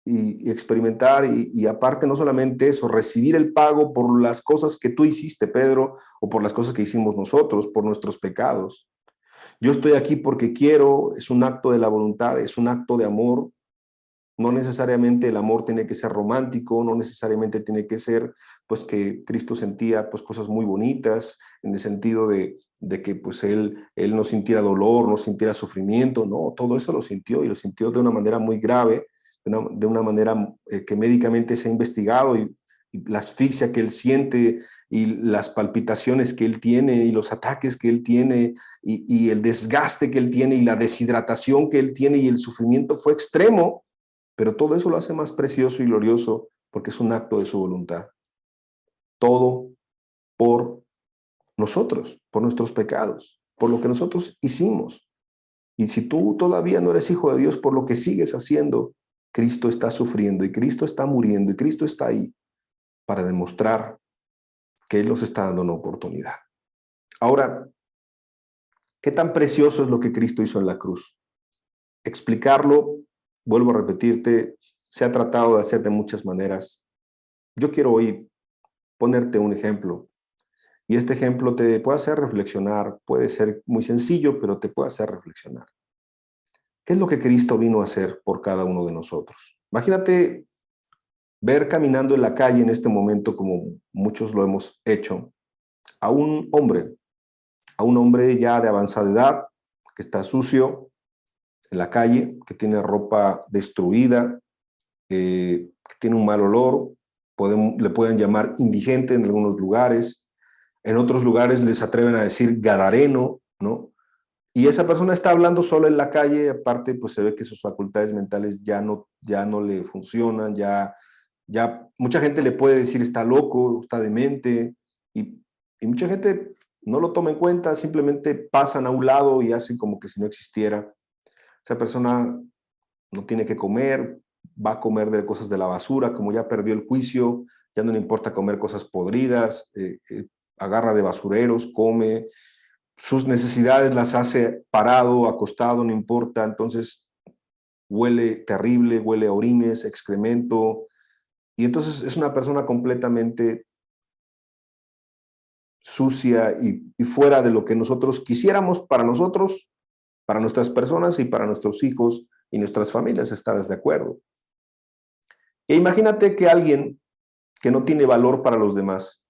y experimentar, y aparte no solamente eso, recibir el pago por las cosas que tú hiciste, Pedro, o por las cosas que hicimos nosotros, por nuestros pecados. Yo estoy aquí porque quiero, es un acto de la voluntad, es un acto de amor. No necesariamente el amor tiene que ser romántico, no necesariamente tiene que ser, pues, que Cristo sentía, pues, cosas muy bonitas, en el sentido de que, pues, él no sintiera dolor, no sintiera sufrimiento. No, todo eso lo sintió, y lo sintió de una manera muy grave, de una manera que médicamente se ha investigado, y la asfixia que él siente, y las palpitaciones que él tiene, y los ataques que él tiene, y el desgaste que él tiene, y la deshidratación que él tiene, y el sufrimiento fue extremo. Pero todo eso lo hace más precioso y glorioso porque es un acto de su voluntad. Todo por nosotros, por nuestros pecados, por lo que nosotros hicimos. Y si tú todavía no eres hijo de Dios por lo que sigues haciendo, Cristo está sufriendo y Cristo está muriendo y Cristo está ahí para demostrar que Él nos está dando una oportunidad. Ahora, ¿qué tan precioso es lo que Cristo hizo en la cruz? Explicarlo vuelvo a repetirte, se ha tratado de hacer de muchas maneras. Yo quiero hoy ponerte un ejemplo. Y este ejemplo te puede hacer reflexionar, puede ser muy sencillo, pero te puede hacer reflexionar. ¿Qué es lo que Cristo vino a hacer por cada uno de nosotros? Imagínate ver caminando en la calle en este momento, como muchos lo hemos hecho, a un hombre ya de avanzada edad, que está sucio en la calle, que tiene ropa destruida, que tiene un mal olor, le pueden llamar indigente en algunos lugares, en otros lugares les atreven a decir gadareno, ¿no? Y esa persona está hablando sola en la calle, aparte pues se ve que sus facultades mentales ya no le funcionan, ya mucha gente le puede decir está loco, está demente, y mucha gente no lo toma en cuenta, simplemente pasan a un lado y hacen como que si no existiera. Esa persona no tiene que comer, va a comer de cosas de la basura, como ya perdió el juicio, ya no le importa comer cosas podridas, agarra de basureros, come, sus necesidades las hace parado, acostado, no importa, entonces huele terrible, huele a orines, excremento, y entonces es una persona completamente sucia y fuera de lo que nosotros quisiéramos para nosotros, para nuestras personas y para nuestros hijos y nuestras familias, estarás de acuerdo. E imagínate que alguien que no tiene valor para los demás,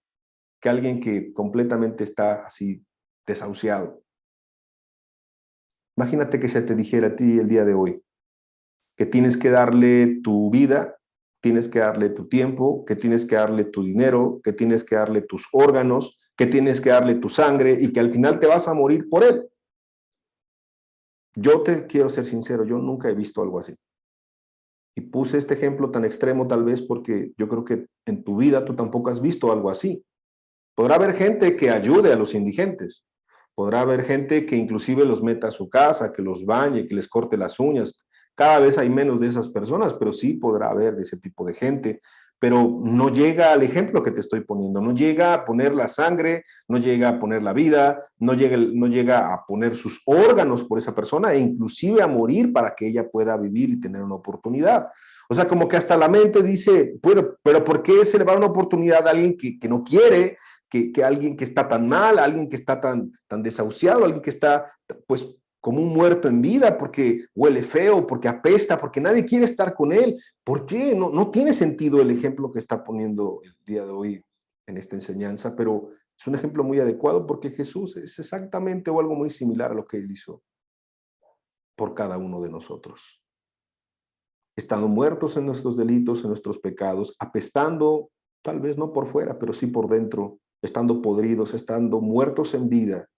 que alguien que completamente está así desahuciado. Imagínate que se te dijera a ti el día de hoy que tienes que darle tu vida, tienes que darle tu tiempo, que tienes que darle tu dinero, que tienes que darle tus órganos, que tienes que darle tu sangre y que al final te vas a morir por él. Yo te quiero ser sincero, yo nunca he visto algo así. Y puse este ejemplo tan extremo tal vez porque yo creo que en tu vida tú tampoco has visto algo así. Podrá haber gente que ayude a los indigentes. Podrá haber gente que inclusive los meta a su casa, que los bañe, que les corte las uñas. Cada vez hay menos de esas personas, pero sí podrá haber de ese tipo de gente. Pero no llega al ejemplo que te estoy poniendo. No llega a poner la sangre, no llega a poner la vida, no llega a poner sus órganos por esa persona e inclusive a morir para que ella pueda vivir y tener una oportunidad. O sea, como que hasta la mente dice, pero ¿por qué se le va una oportunidad a alguien que no quiere? Que alguien que está tan mal, alguien que está tan desahuciado, alguien que está pues como un muerto en vida porque huele feo, porque apesta, porque nadie quiere estar con él. ¿Por qué? No tiene sentido el ejemplo que está poniendo el día de hoy en esta enseñanza, pero es un ejemplo muy adecuado porque Jesús es exactamente o algo muy similar a lo que él hizo por cada uno de nosotros. Estando muertos en nuestros delitos, en nuestros pecados, apestando, tal vez no por fuera, pero sí por dentro, estando podridos, estando muertos en vida,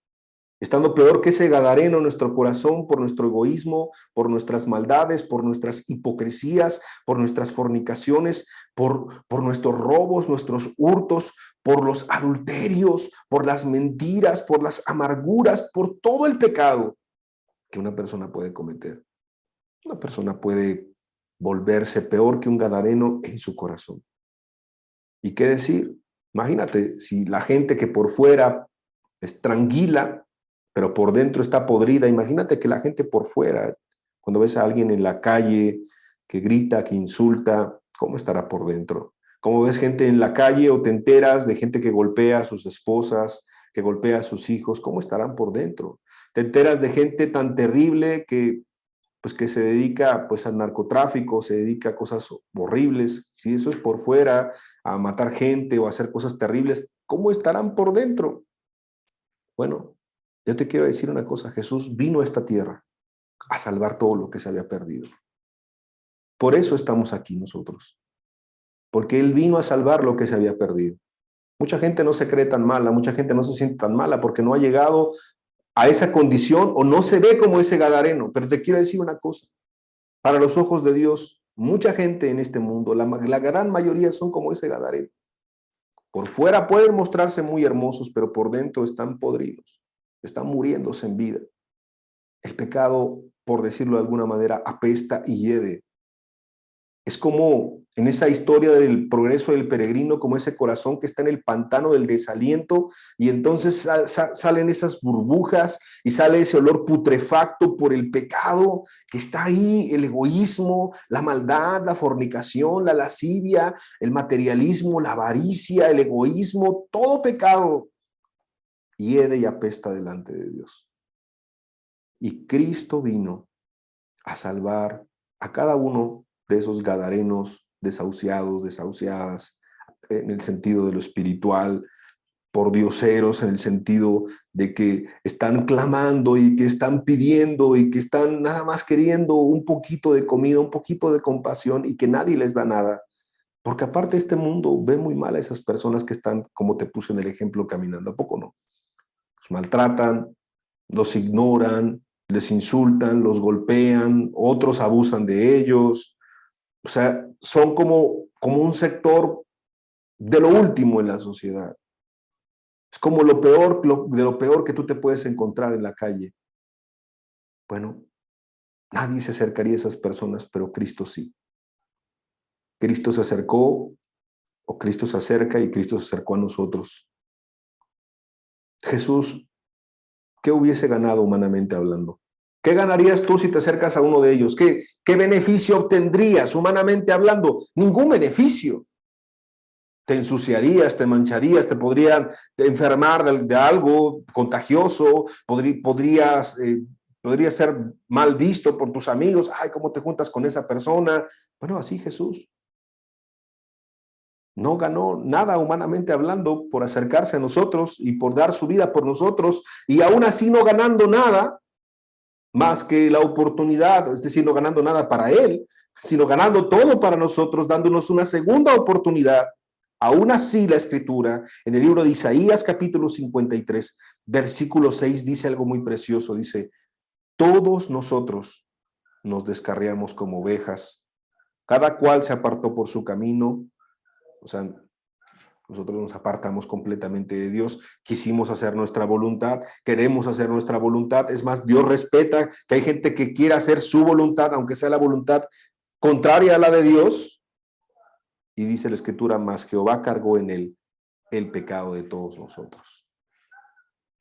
estando peor que ese gadareno en nuestro corazón por nuestro egoísmo, por nuestras maldades, por nuestras hipocresías, por nuestras fornicaciones, por nuestros robos, nuestros hurtos, por los adulterios, por las mentiras, por las amarguras, por todo el pecado que una persona puede cometer. Una persona puede volverse peor que un gadareno en su corazón. ¿Y qué decir? Imagínate, si la gente que por fuera es tranquila, pero por dentro está podrida, imagínate que la gente por fuera, cuando ves a alguien en la calle que grita, que insulta, ¿cómo estará por dentro? Como ves gente en la calle o te enteras de gente que golpea a sus esposas, que golpea a sus hijos, ¿cómo estarán por dentro? Te enteras de gente tan terrible que se dedica pues al narcotráfico, se dedica a cosas horribles, si eso es por fuera, a matar gente o a hacer cosas terribles, ¿cómo estarán por dentro? Bueno, yo te quiero decir una cosa, Jesús vino a esta tierra a salvar todo lo que se había perdido. Por eso estamos aquí nosotros, porque Él vino a salvar lo que se había perdido. Mucha gente no se cree tan mala, mucha gente no se siente tan mala porque no ha llegado a esa condición o no se ve como ese gadareno, pero te quiero decir una cosa, para los ojos de Dios, mucha gente en este mundo, la gran mayoría son como ese gadareno. Por fuera pueden mostrarse muy hermosos, pero por dentro están podridos, están muriéndose en vida. El pecado, por decirlo de alguna manera, apesta y hiede. Es como en esa historia del progreso del peregrino, como ese corazón que está en el pantano del desaliento, y entonces salen esas burbujas y sale ese olor putrefacto por el pecado que está ahí, el egoísmo, la maldad, la fornicación, la lascivia, el materialismo, la avaricia, el egoísmo, todo pecado hiede y apesta delante de Dios. Y Cristo vino a salvar a cada uno de esos gadarenos desahuciados, desahuciadas, en el sentido de lo espiritual, por dioseros, en el sentido de que están clamando y que están pidiendo y que están nada más queriendo un poquito de comida, un poquito de compasión y que nadie les da nada. Porque aparte este mundo ve muy mal a esas personas que están, como te puse en el ejemplo, caminando. ¿A poco no? Los maltratan, los ignoran, les insultan, los golpean, otros abusan de ellos. O sea, son como un sector de lo último en la sociedad. Es como lo peor, de lo peor que tú te puedes encontrar en la calle. Bueno, nadie se acercaría a esas personas, pero Cristo sí. Cristo se acercó, o Cristo se acerca y Cristo se acercó a nosotros. Jesús, ¿qué hubiese ganado humanamente hablando? ¿Qué ganarías tú si te acercas a uno de ellos? ¿Qué beneficio obtendrías humanamente hablando? Ningún beneficio. Te ensuciarías, te mancharías, te podrían enfermar de algo contagioso, podrías ser mal visto por tus amigos. Ay, ¿cómo te juntas con esa persona? Bueno, así Jesús no ganó nada humanamente hablando por acercarse a nosotros y por dar su vida por nosotros, y aún así no ganando nada más que la oportunidad, es decir, no ganando nada para él, sino ganando todo para nosotros, dándonos una segunda oportunidad. Aún así, la Escritura, en el libro de Isaías, capítulo 53, versículo 6, dice algo muy precioso. Dice, todos nosotros nos descarriamos como ovejas, cada cual se apartó por su camino. O sea, nosotros nos apartamos completamente de Dios, quisimos hacer nuestra voluntad, queremos hacer nuestra voluntad. Es más, Dios respeta que hay gente que quiera hacer su voluntad, aunque sea la voluntad contraria a la de Dios. Y dice la Escritura, más Jehová cargó en él el pecado de todos nosotros.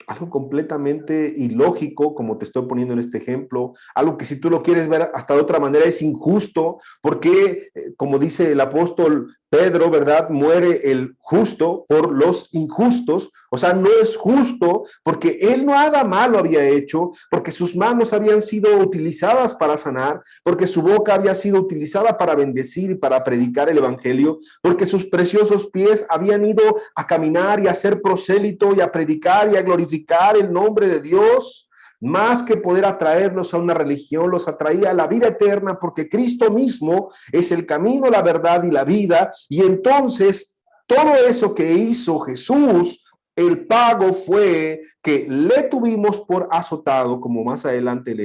Algo completamente ilógico, como te estoy poniendo en este ejemplo, algo que si tú lo quieres ver hasta de otra manera es injusto, porque, como dice el apóstol Pedro, ¿verdad? Muere el justo por los injustos. O sea, no es justo porque él nada malo había hecho, porque sus manos habían sido utilizadas para sanar, porque su boca había sido utilizada para bendecir y para predicar el evangelio, porque sus preciosos pies habían ido a caminar y a ser prosélito y a predicar y a glorificar el nombre de Dios. Más que poder atraerlos a una religión, los atraía a la vida eterna, porque Cristo mismo es el camino, la verdad y la vida. Y entonces todo eso que hizo Jesús, el pago fue que le tuvimos por azotado, como más adelante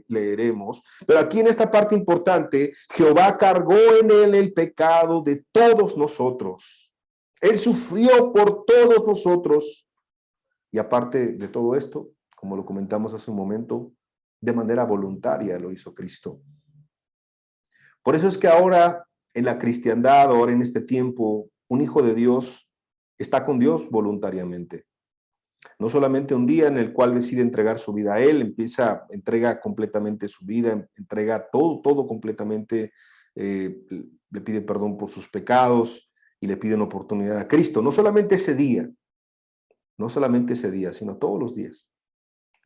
leeremos. Pero aquí en esta parte importante, Jehová cargó en él el pecado de todos nosotros. Él sufrió por todos nosotros. Y aparte de todo esto, como lo comentamos hace un momento, de manera voluntaria lo hizo Cristo. Por eso es que ahora en la cristiandad, ahora en este tiempo, un hijo de Dios está con Dios voluntariamente. No solamente un día en el cual decide entregar su vida a Él, entrega completamente su vida, entrega todo completamente, le pide perdón por sus pecados y le pide una oportunidad a Cristo. No solamente ese día, sino todos los días.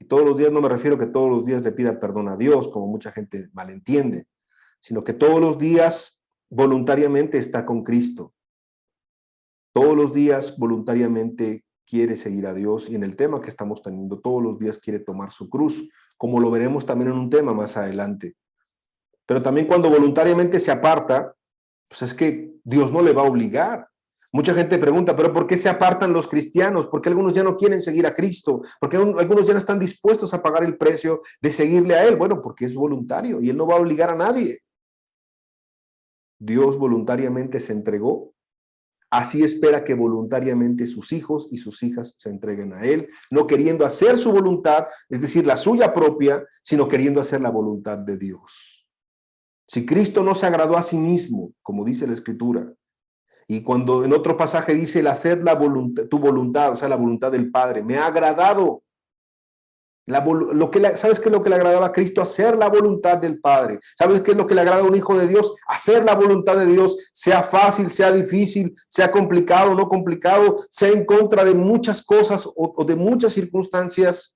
Y todos los días no me refiero a que todos los días le pida perdón a Dios, como mucha gente malentiende, sino que todos los días voluntariamente está con Cristo. Todos los días voluntariamente quiere seguir a Dios, y en el tema que estamos teniendo, todos los días quiere tomar su cruz, como lo veremos también en un tema más adelante. Pero también cuando voluntariamente se aparta, pues es que Dios no le va a obligar. Mucha gente pregunta, ¿pero por qué se apartan los cristianos? ¿Por qué algunos ya no quieren seguir a Cristo? ¿Por qué algunos ya no están dispuestos a pagar el precio de seguirle a Él? Bueno, porque es voluntario y Él no va a obligar a nadie. Dios voluntariamente se entregó. Así espera que voluntariamente sus hijos y sus hijas se entreguen a Él, no queriendo hacer su voluntad, es decir, la suya propia, sino queriendo hacer la voluntad de Dios. Si Cristo no se agradó a sí mismo, como dice la Escritura, y cuando en otro pasaje dice el hacer tu voluntad, o sea, la voluntad del Padre, me ha agradado. ¿Sabes qué es lo que le agradaba a Cristo? Hacer la voluntad del Padre. ¿Sabes qué es lo que le agrada a un hijo de Dios? Hacer la voluntad de Dios, sea fácil, sea difícil, sea complicado, no complicado, sea en contra de muchas cosas o de muchas circunstancias,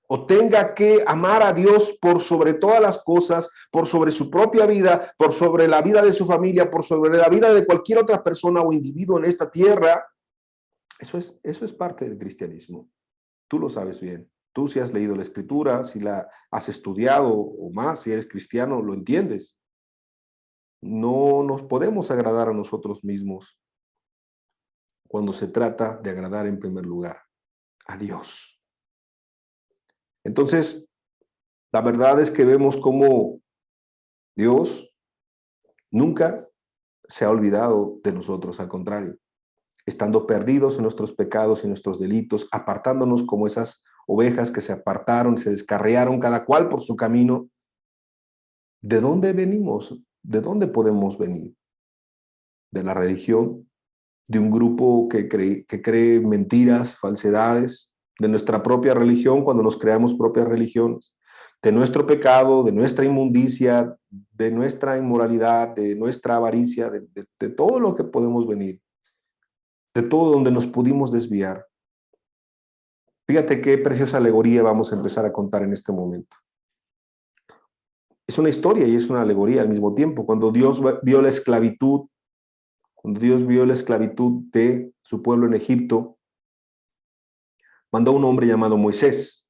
o tenga que amar a Dios por sobre todas las cosas, por sobre su propia vida, por sobre la vida de su familia, por sobre la vida de cualquier otra persona o individuo en esta tierra. Eso es parte del cristianismo. Tú lo sabes bien. Tú si has leído la Escritura, si la has estudiado o más, si eres cristiano, lo entiendes. No nos podemos agradar a nosotros mismos cuando se trata de agradar en primer lugar a Dios. Entonces, la verdad es que vemos cómo Dios nunca se ha olvidado de nosotros, al contrario, estando perdidos en nuestros pecados y nuestros delitos, apartándonos como esas ovejas que se apartaron, se descarriaron cada cual por su camino. ¿De dónde venimos? ¿De dónde podemos venir? De la religión, de un grupo que cree mentiras, falsedades, de nuestra propia religión cuando nos creamos propias religiones, de nuestro pecado, de nuestra inmundicia, de nuestra inmoralidad, de nuestra avaricia, de todo lo que podemos venir, de todo donde nos pudimos desviar. Fíjate qué preciosa alegoría vamos a empezar a contar en este momento. Es una historia y es una alegoría al mismo tiempo. Cuando Dios vio la esclavitud de su pueblo en Egipto, mandó a un hombre llamado Moisés.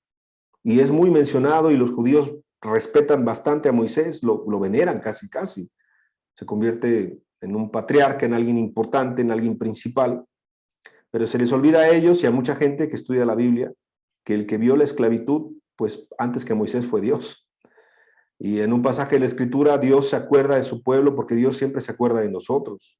Y es muy mencionado y los judíos respetan bastante a Moisés, lo veneran casi. Se convierte en un patriarca, en alguien importante, en alguien principal. Pero se les olvida a ellos y a mucha gente que estudia la Biblia que el que vio la esclavitud, pues antes que Moisés fue Dios. Y en un pasaje de la Escritura, Dios se acuerda de su pueblo porque Dios siempre se acuerda de nosotros.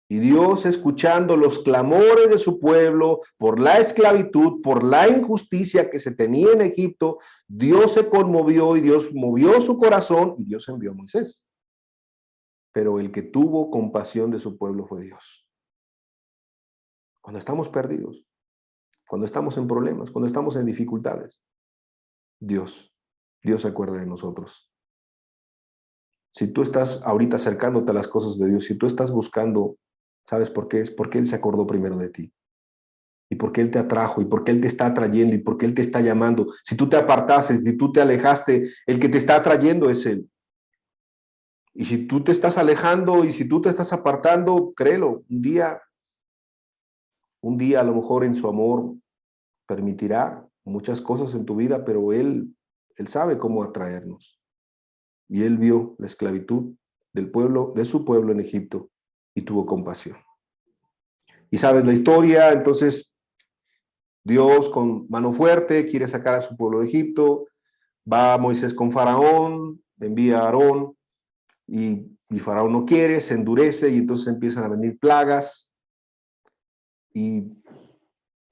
Y Dios, escuchando los clamores de su pueblo por la esclavitud, por la injusticia que se tenía en Egipto, Dios se conmovió y Dios movió su corazón y Dios envió a Moisés. Pero el que tuvo compasión de su pueblo fue Dios. Cuando estamos perdidos, cuando estamos en problemas, cuando estamos en dificultades, Dios se acuerda de nosotros. Si tú estás ahorita acercándote a las cosas de Dios, si tú estás buscando, ¿sabes por qué? Es porque Él se acordó primero de ti. Y porque Él te atrajo, y porque Él te está atrayendo, y porque Él te está llamando. Si tú te apartaste, si tú te alejaste, el que te está atrayendo es Él. Y si tú te estás alejando, y si tú te estás apartando, créelo, un día a lo mejor en su amor permitirá muchas cosas en tu vida, pero Él sabe cómo atraernos. Y Él vio la esclavitud del pueblo, de su pueblo en Egipto, y tuvo compasión. Y sabes la historia, entonces Dios con mano fuerte quiere sacar a su pueblo de Egipto, va Moisés con Faraón, envía a Aarón, y Faraón no quiere, se endurece, y entonces empiezan a venir plagas y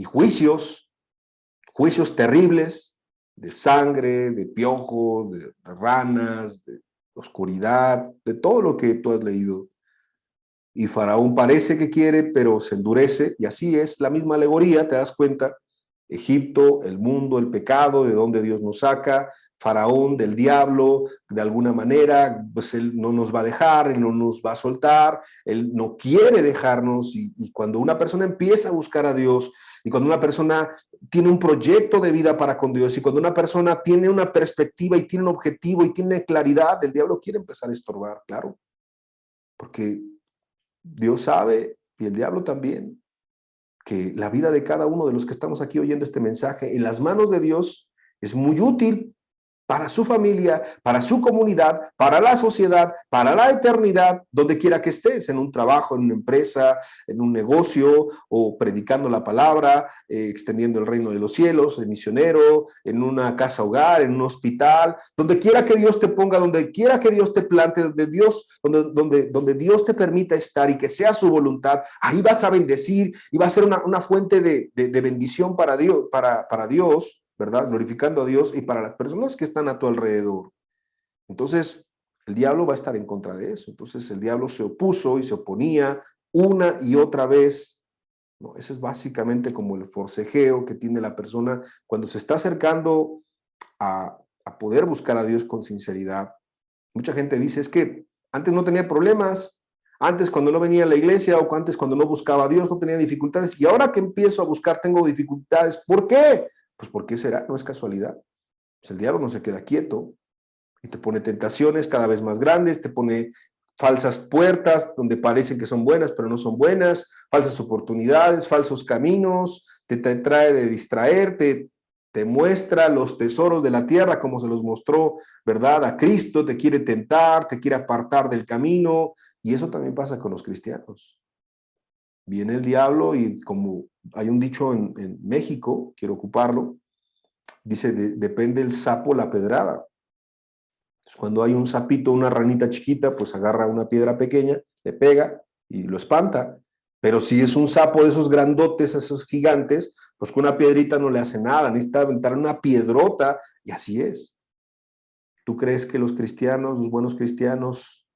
juicios terribles, de sangre, de piojos, de ranas, de oscuridad, de todo lo que tú has leído. Y Faraón parece que quiere, pero se endurece, y así es la misma alegoría, te das cuenta. Egipto, el mundo, el pecado, de donde Dios nos saca, Faraón del diablo, de alguna manera, pues Él no nos va a dejar, Él no nos va a soltar, Él no quiere dejarnos, y cuando una persona empieza a buscar a Dios, y cuando una persona tiene un proyecto de vida para con Dios, y cuando una persona tiene una perspectiva y tiene un objetivo y tiene claridad, el diablo quiere empezar a estorbar, claro, porque Dios sabe, y el diablo también, que la vida de cada uno de los que estamos aquí oyendo este mensaje en las manos de Dios es muy útil para su familia, para su comunidad, para la sociedad, para la eternidad, donde quiera que estés, en un trabajo, en una empresa, en un negocio, o predicando la palabra, extendiendo el reino de los cielos, de misionero, en una casa hogar, en un hospital, donde quiera que Dios te ponga, donde quiera que Dios te plante, donde Dios te permita estar y que sea su voluntad, ahí vas a bendecir y va a ser una fuente de bendición para Dios, para Dios, ¿verdad? Glorificando a Dios y para las personas que están a tu alrededor. Entonces, el diablo va a estar en contra de eso. Entonces, el diablo se opuso y se oponía una y otra vez, ¿no? Ese es básicamente como el forcejeo que tiene la persona cuando se está acercando a poder buscar a Dios con sinceridad. Mucha gente dice, es que antes no tenía problemas, antes cuando no venía a la iglesia o antes cuando no buscaba a Dios no tenía dificultades y ahora que empiezo a buscar tengo dificultades. ¿Por qué? Pues ¿por qué será? No es casualidad. Pues el diablo no se queda quieto y te pone tentaciones cada vez más grandes, te pone falsas puertas donde parecen que son buenas, pero no son buenas, falsas oportunidades, falsos caminos, te trae de distraerte, te muestra los tesoros de la tierra como se los mostró, ¿verdad? A Cristo, te quiere tentar, te quiere apartar del camino, y eso también pasa con los cristianos. Viene el diablo y como hay un dicho en México, quiero ocuparlo, dice, depende el sapo la pedrada. Cuando hay un sapito, una ranita chiquita, pues agarra una piedra pequeña, le pega y lo espanta. Pero si es un sapo de esos grandotes, esos gigantes, pues con una piedrita no le hace nada, necesita aventar una piedrota y así es. ¿Tú crees que los cristianos, los buenos cristianos,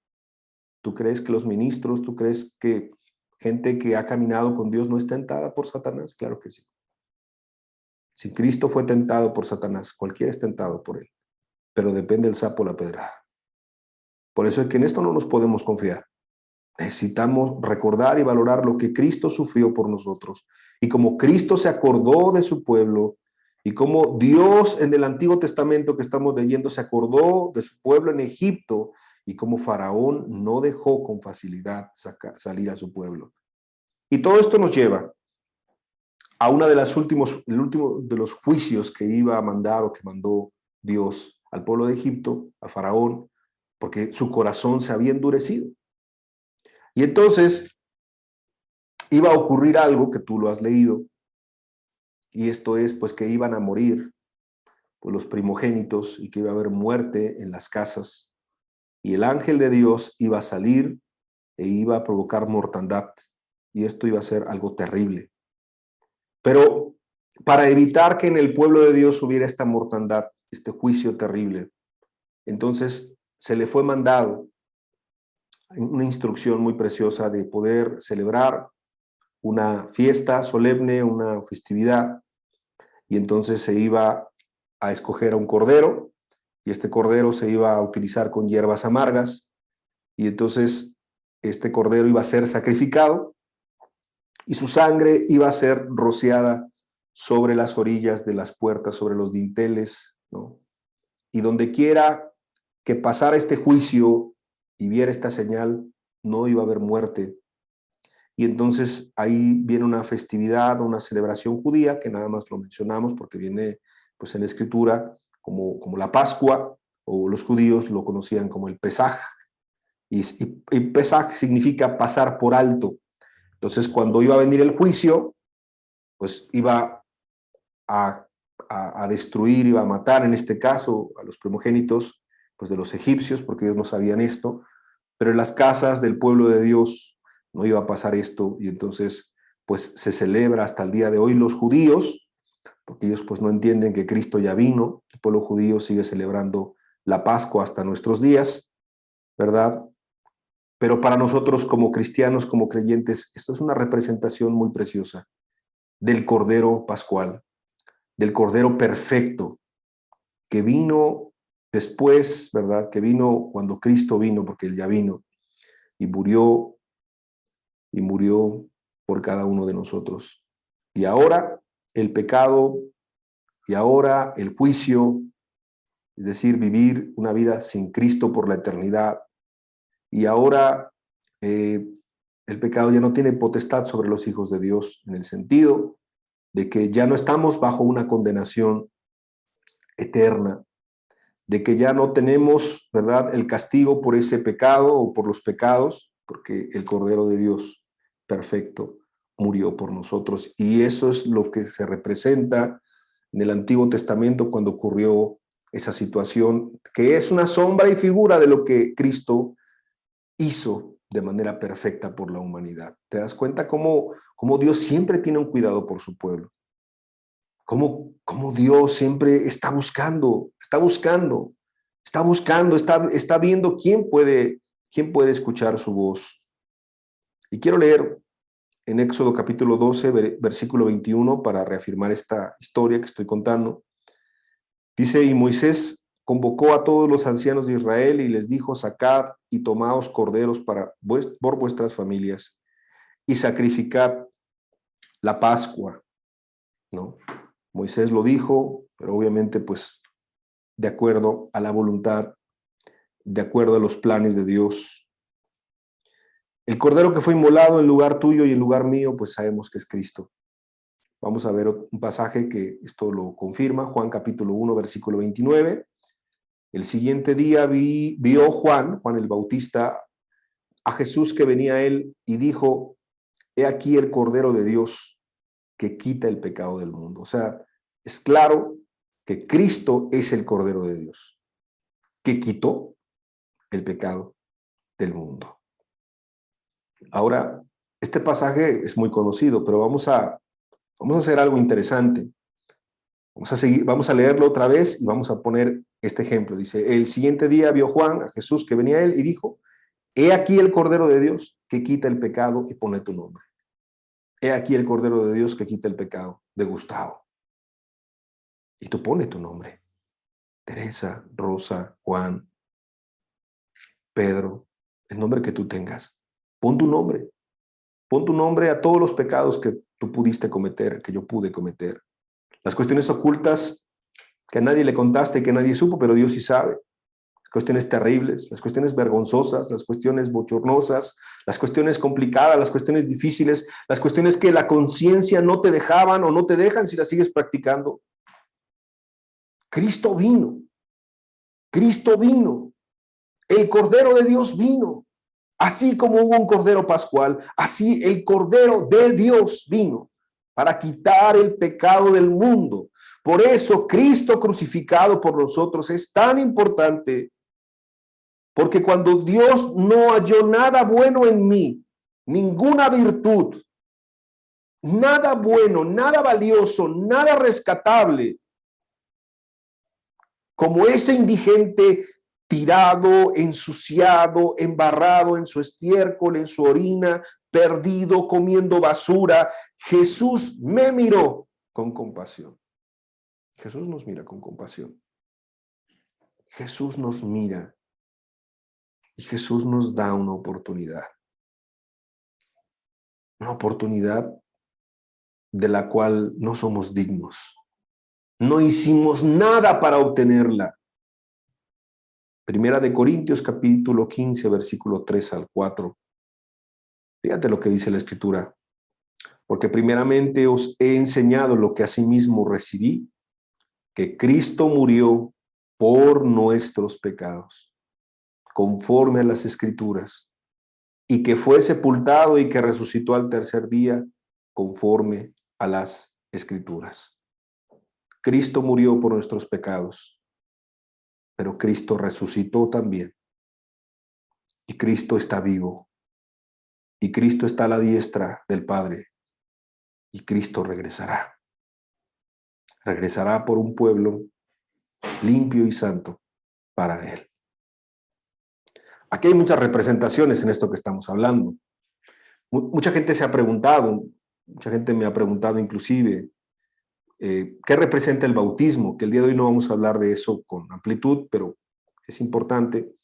tú crees que los ministros, tú crees que gente que ha caminado con Dios no es tentada por Satanás? Claro que sí. Si Cristo fue tentado por Satanás, cualquiera es tentado por él, pero depende del sapo la pedrada. Por eso es que en esto no nos podemos confiar. Necesitamos recordar y valorar lo que Cristo sufrió por nosotros. Y como Cristo se acordó de su pueblo, y como Dios en el Antiguo Testamento que estamos leyendo se acordó de su pueblo en Egipto, y como Faraón no dejó con facilidad salir a su pueblo. Y todo esto nos lleva a una de las el último de los juicios que iba a mandar o que mandó Dios al pueblo de Egipto, a Faraón, porque su corazón se había endurecido. Y entonces iba a ocurrir algo que tú lo has leído, y esto es pues que iban a morir pues, los primogénitos y que iba a haber muerte en las casas. Y el ángel de Dios iba a salir e iba a provocar mortandad. Y esto iba a ser algo terrible. Pero para evitar que en el pueblo de Dios hubiera esta mortandad, este juicio terrible, entonces se le fue mandado una instrucción muy preciosa de poder celebrar una fiesta solemne, una festividad, y entonces se iba a escoger a un cordero, y este cordero se iba a utilizar con hierbas amargas, y entonces este cordero iba a ser sacrificado, y su sangre iba a ser rociada sobre las orillas de las puertas, sobre los dinteles, ¿no? Y donde quiera que pasara este juicio y viera esta señal, no iba a haber muerte. Y entonces ahí viene una festividad, una celebración judía, que nada más lo mencionamos porque viene pues en la escritura como la Pascua, o los judíos lo conocían como el Pesaj, y Pesaj significa pasar por alto. Entonces cuando iba a venir el juicio, pues iba a destruir, iba a matar en este caso a los primogénitos pues de los egipcios, porque ellos no sabían esto, pero en las casas del pueblo de Dios no iba a pasar esto, y entonces pues se celebra hasta el día de hoy los judíos, porque ellos pues no entienden que Cristo ya vino. El pueblo judío sigue celebrando la Pascua hasta nuestros días, ¿verdad? Pero para nosotros como cristianos, como creyentes, esto es una representación muy preciosa del Cordero Pascual, del Cordero perfecto, que vino después, ¿verdad? Que vino cuando Cristo vino, porque Él ya vino, y murió por cada uno de nosotros. Y ahora el pecado, y ahora el juicio, es decir, vivir una vida sin Cristo por la eternidad. Y ahora el pecado ya no tiene potestad sobre los hijos de Dios, en el sentido de que ya no estamos bajo una condenación eterna, de que ya no tenemos, ¿verdad?, el castigo por ese pecado o por los pecados, porque el Cordero de Dios perfecto murió por nosotros. Y eso es lo que se representa en el Antiguo Testamento cuando ocurrió esa situación, que es una sombra y figura de lo que Cristo hizo de manera perfecta por la humanidad. ¿Te das cuenta cómo Dios siempre tiene un cuidado por su pueblo? Cómo Dios siempre está buscando Está buscando, está viendo quién puede escuchar su voz. Y quiero leer en Éxodo capítulo 12, versículo 21, para reafirmar esta historia que estoy contando. Dice, y Moisés convocó a todos los ancianos de Israel y les dijo, sacad y tomaos corderos por vuestras familias y sacrificad la Pascua, ¿no? Moisés lo dijo, pero obviamente pues de acuerdo a la voluntad, de acuerdo a los planes de Dios. El cordero que fue inmolado en lugar tuyo y en lugar mío, pues sabemos que es Cristo. Vamos a ver un pasaje que esto lo confirma, Juan capítulo 1, versículo 29. El siguiente día vio Juan el Bautista, a Jesús que venía a él y dijo, he aquí el Cordero de Dios que quita el pecado del mundo. O sea, es claro que Cristo es el Cordero de Dios, que quitó el pecado del mundo. Ahora, este pasaje es muy conocido, pero vamos a hacer algo interesante. Vamos a leerlo otra vez y vamos a poner este ejemplo. Dice, el siguiente día vio Juan a Jesús que venía a él y dijo, he aquí el Cordero de Dios que quita el pecado, y pone tu nombre. He aquí el Cordero de Dios que quita el pecado de Gustavo. Y tú pones tu nombre. Teresa, Rosa, Juan, Pedro, el nombre que tú tengas. Pon tu nombre. Pon tu nombre a todos los pecados que tú pudiste cometer, que yo pude cometer. Las cuestiones ocultas que a nadie le contaste y que nadie supo, pero Dios sí sabe. Las cuestiones terribles, las cuestiones vergonzosas, las cuestiones bochornosas, las cuestiones complicadas, las cuestiones difíciles, las cuestiones que la conciencia no te dejaban o no te dejan si las sigues practicando. Cristo vino. Cristo vino. El Cordero de Dios vino. Así como hubo un Cordero Pascual, así el Cordero de Dios vino para quitar el pecado del mundo. Por eso Cristo crucificado por nosotros es tan importante, porque cuando Dios no halló nada bueno en mí, ninguna virtud, nada bueno, nada valioso, nada rescatable, como ese indigente tirado, ensuciado, embarrado en su estiércol, en su orina, perdido, comiendo basura, Jesús me miró con compasión. Jesús nos mira con compasión. Jesús nos mira y Jesús nos da una oportunidad. Una oportunidad de la cual no somos dignos. No hicimos nada para obtenerla. Primera de Corintios, capítulo 15, versículo 3 al 4. Fíjate lo que dice la Escritura. Porque primeramente os he enseñado lo que asimismo recibí, que Cristo murió por nuestros pecados, conforme a las Escrituras, y que fue sepultado y que resucitó al tercer día, conforme a las Escrituras. Cristo murió por nuestros pecados, pero Cristo resucitó también. Y Cristo está vivo. Y Cristo está a la diestra del Padre. Y Cristo regresará. Regresará por un pueblo limpio y santo para Él. Aquí hay muchas representaciones en esto que estamos hablando. Mucha gente se ha preguntado, mucha gente me ha preguntado inclusive, ¿qué representa el bautismo? Que el día de hoy no vamos a hablar de eso con amplitud, pero es importante.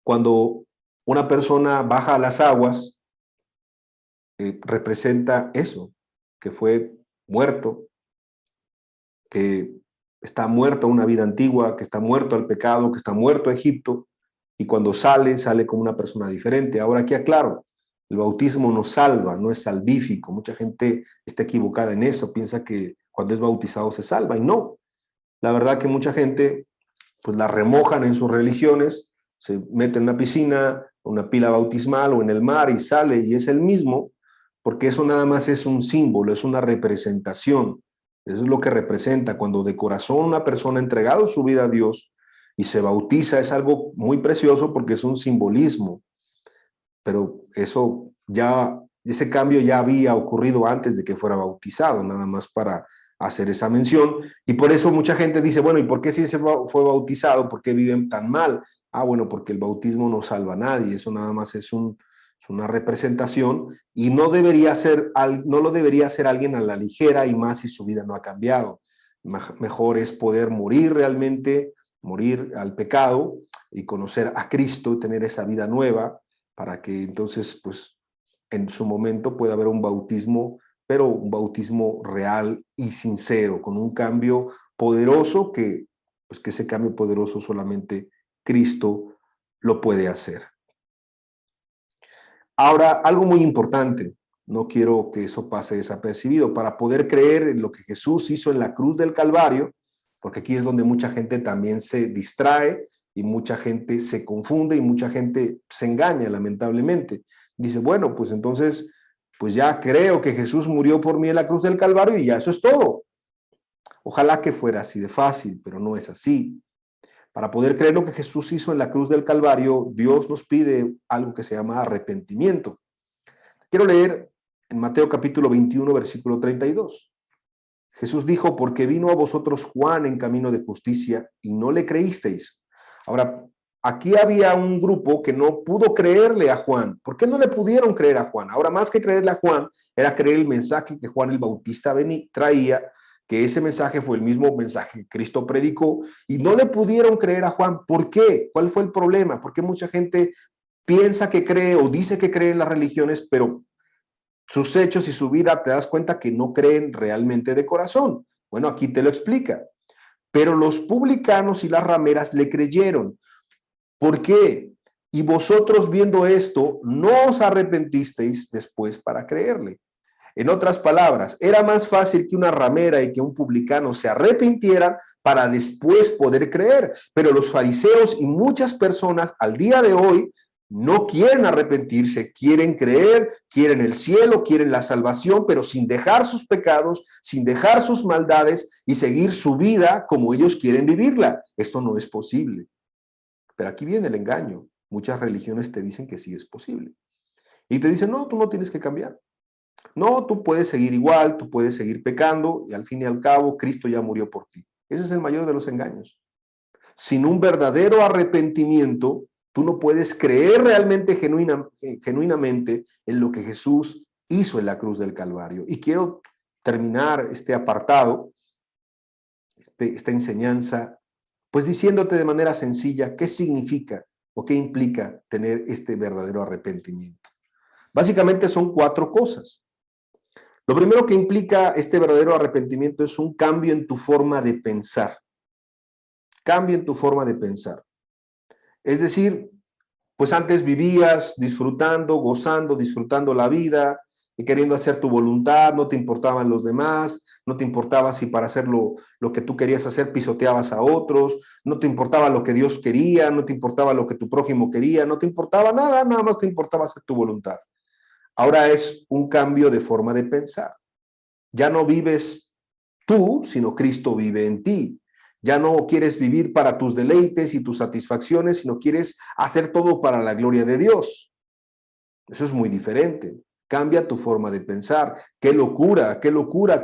Cuando una persona baja a las aguas, representa eso, que fue muerto, que está muerto a una vida antigua, que está muerto al pecado, que está muerto a Egipto, y cuando sale como una persona diferente. Ahora aquí aclaro, el bautismo no salva, no es salvífico. Mucha gente está equivocada en eso, piensa que cuando es bautizado se salva, y no. La verdad que mucha gente pues la remojan en sus religiones, se mete en una piscina, una pila bautismal o en el mar y sale y es el mismo, porque eso nada más es un símbolo, es una representación. Eso es lo que representa cuando de corazón una persona ha entregado su vida a Dios y se bautiza. Es algo muy precioso porque es un simbolismo, pero ese cambio ya había ocurrido antes de que fuera bautizado, nada más para hacer esa mención, y por eso mucha gente dice, bueno, ¿y por qué si se fue bautizado? ¿Por qué viven tan mal? Bueno, porque el bautismo no salva a nadie, eso nada más es una representación, y no lo debería hacer alguien a la ligera, y más si su vida no ha cambiado. Mejor es poder morir realmente, morir al pecado y conocer a Cristo, tener esa vida nueva, para que entonces, pues, en su momento pueda haber un bautismo, pero un bautismo real y sincero, con un cambio poderoso pues que ese cambio poderoso solamente Cristo lo puede hacer. Ahora, algo muy importante, no quiero que eso pase desapercibido, para poder creer en lo que Jesús hizo en la cruz del Calvario, porque aquí es donde mucha gente también se distrae y mucha gente se confunde y mucha gente se engaña, lamentablemente. Dice, bueno, pues entonces, pues ya creo que Jesús murió por mí en la cruz del Calvario y ya eso es todo. Ojalá que fuera así de fácil, pero no es así. Para poder creer lo que Jesús hizo en la cruz del Calvario, Dios nos pide algo que se llama arrepentimiento. Quiero leer en Mateo capítulo 21, versículo 32. Jesús dijo, porque vino a vosotros Juan en camino de justicia y no le creísteis. Ahora, aquí había un grupo que no pudo creerle a Juan. ¿Por qué no le pudieron creer a Juan? Ahora, más que creerle a Juan, era creer el mensaje que Juan el Bautista traía, que ese mensaje fue el mismo mensaje que Cristo predicó, y no le pudieron creer a Juan. ¿Por qué? ¿Cuál fue el problema? Porque mucha gente piensa que cree o dice que cree en las religiones, pero sus hechos y su vida te das cuenta que no creen realmente de corazón. Bueno, aquí te lo explica. Pero los publicanos y las rameras le creyeron. ¿Por qué? Y vosotros viendo esto, no os arrepentisteis después para creerle. En otras palabras, era más fácil que una ramera y que un publicano se arrepintieran para después poder creer. Pero los fariseos y muchas personas al día de hoy no quieren arrepentirse, quieren creer, quieren el cielo, quieren la salvación, pero sin dejar sus pecados, sin dejar sus maldades y seguir su vida como ellos quieren vivirla. Esto no es posible. Pero aquí viene el engaño. Muchas religiones te dicen que sí es posible. Y te dicen, no, tú no tienes que cambiar. No, tú puedes seguir igual, tú puedes seguir pecando y al fin y al cabo Cristo ya murió por ti. Ese es el mayor de los engaños. Sin un verdadero arrepentimiento, tú no puedes creer realmente, genuinamente en lo que Jesús hizo en la cruz del Calvario. Y quiero terminar este apartado, esta enseñanza, pues diciéndote de manera sencilla qué significa o qué implica tener este verdadero arrepentimiento. Básicamente son 4 cosas. Lo primero que implica este verdadero arrepentimiento es un cambio en tu forma de pensar. Cambio en tu forma de pensar. Es decir, pues antes vivías disfrutando, gozando, disfrutando la vida y queriendo hacer tu voluntad, no te importaban los demás, no te importaba si para hacer lo que tú querías hacer pisoteabas a otros, no te importaba lo que Dios quería, no te importaba lo que tu prójimo quería, no te importaba nada, nada más te importaba hacer tu voluntad. Ahora es un cambio de forma de pensar. Ya no vives tú, sino Cristo vive en ti. Ya no quieres vivir para tus deleites y tus satisfacciones, sino quieres hacer todo para la gloria de Dios. Eso es muy diferente. Cambia tu forma de pensar. Qué locura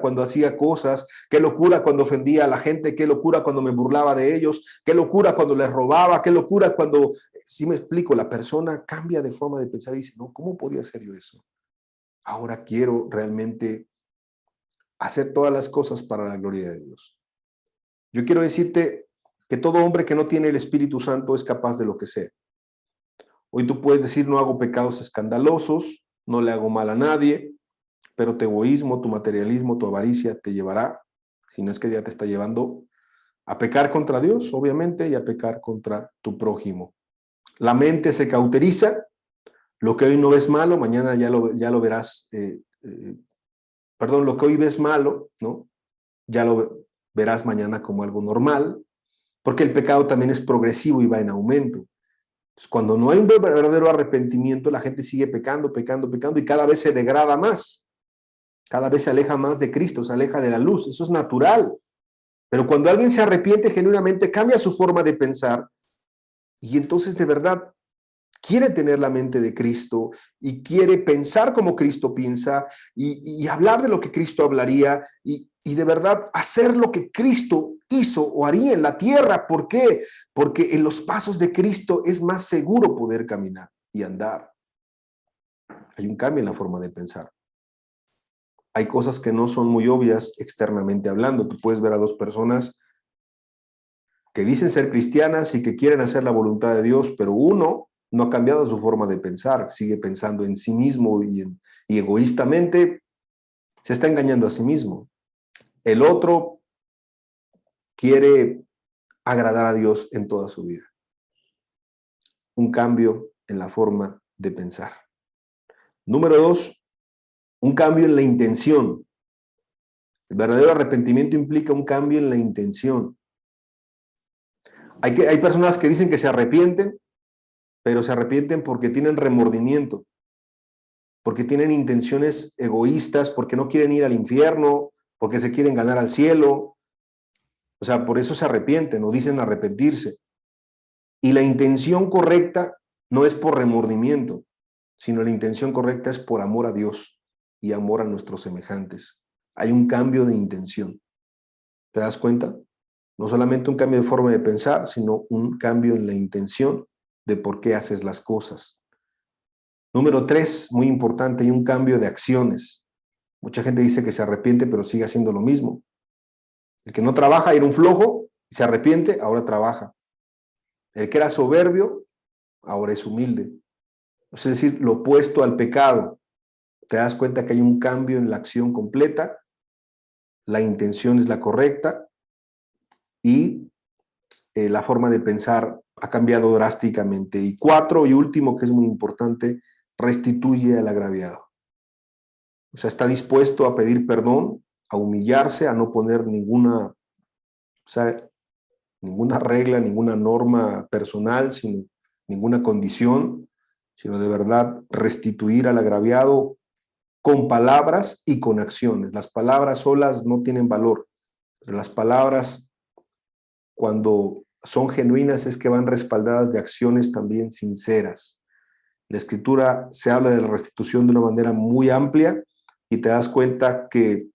cuando hacía cosas, qué locura cuando ofendía a la gente, qué locura cuando me burlaba de ellos, qué locura cuando les robaba, qué locura cuando, si me explico, la persona cambia de forma de pensar y dice, no, ¿cómo podía hacer yo eso? Ahora quiero realmente hacer todas las cosas para la gloria de Dios. Yo quiero decirte que todo hombre que no tiene el Espíritu Santo es capaz de lo que sea. Hoy tú puedes decir, no hago pecados escandalosos, no le hago mal a nadie, pero tu egoísmo, tu materialismo, tu avaricia te llevará, si no es que ya te está llevando, a pecar contra Dios, obviamente, y a pecar contra tu prójimo. La mente se cauteriza, lo que hoy no ves malo, mañana ya lo verás, lo que hoy ves malo, ¿no? Ya lo verás mañana como algo normal, porque el pecado también es progresivo y va en aumento. Entonces, cuando no hay un verdadero arrepentimiento, la gente sigue pecando y cada vez se degrada más. Cada vez se aleja más de Cristo, se aleja de la luz. Eso es natural. Pero cuando alguien se arrepiente genuinamente, cambia su forma de pensar y entonces de verdad quiere tener la mente de Cristo y quiere pensar como Cristo piensa y hablar de lo que Cristo hablaría y de verdad hacer lo que Cristo hizo o haría en la tierra. ¿Por qué? Porque en los pasos de Cristo es más seguro poder caminar y andar. Hay un cambio en la forma de pensar. Hay cosas que no son muy obvias externamente hablando. Tú puedes ver a dos personas que dicen ser cristianas y que quieren hacer la voluntad de Dios, pero uno no ha cambiado su forma de pensar, sigue pensando en sí mismo y egoístamente se está engañando a sí mismo. El otro quiere agradar a Dios en toda su vida. Un cambio en la forma de pensar. Número 2, un cambio en la intención. El verdadero arrepentimiento implica un cambio en la intención. Hay personas que dicen que se arrepienten, pero se arrepienten porque tienen remordimiento, porque tienen intenciones egoístas, porque no quieren ir al infierno, porque se quieren ganar al cielo. O sea, por eso se arrepienten o dicen arrepentirse. Y la intención correcta no es por remordimiento, sino la intención correcta es por amor a Dios y amor a nuestros semejantes. Hay un cambio de intención. ¿Te das cuenta? No solamente un cambio de forma de pensar, sino un cambio en la intención de por qué haces las cosas. Número 3, muy importante, hay un cambio de acciones. Mucha gente dice que se arrepiente, pero sigue haciendo lo mismo. El que no trabaja era un flojo, y se arrepiente, ahora trabaja. El que era soberbio, ahora es humilde. Es decir, lo opuesto al pecado. Te das cuenta que hay un cambio en la acción completa, la intención es la correcta y la forma de pensar ha cambiado drásticamente. Y 4, y último, que es muy importante, restituye al agraviado. O sea, está dispuesto a pedir perdón, a humillarse, a no poner ninguna regla, ninguna norma personal, sino ninguna condición, sino de verdad restituir al agraviado con palabras y con acciones. Las palabras solas no tienen valor, pero las palabras, cuando son genuinas, es que van respaldadas de acciones también sinceras. La Escritura se habla de la restitución de una manera muy amplia y te das cuenta que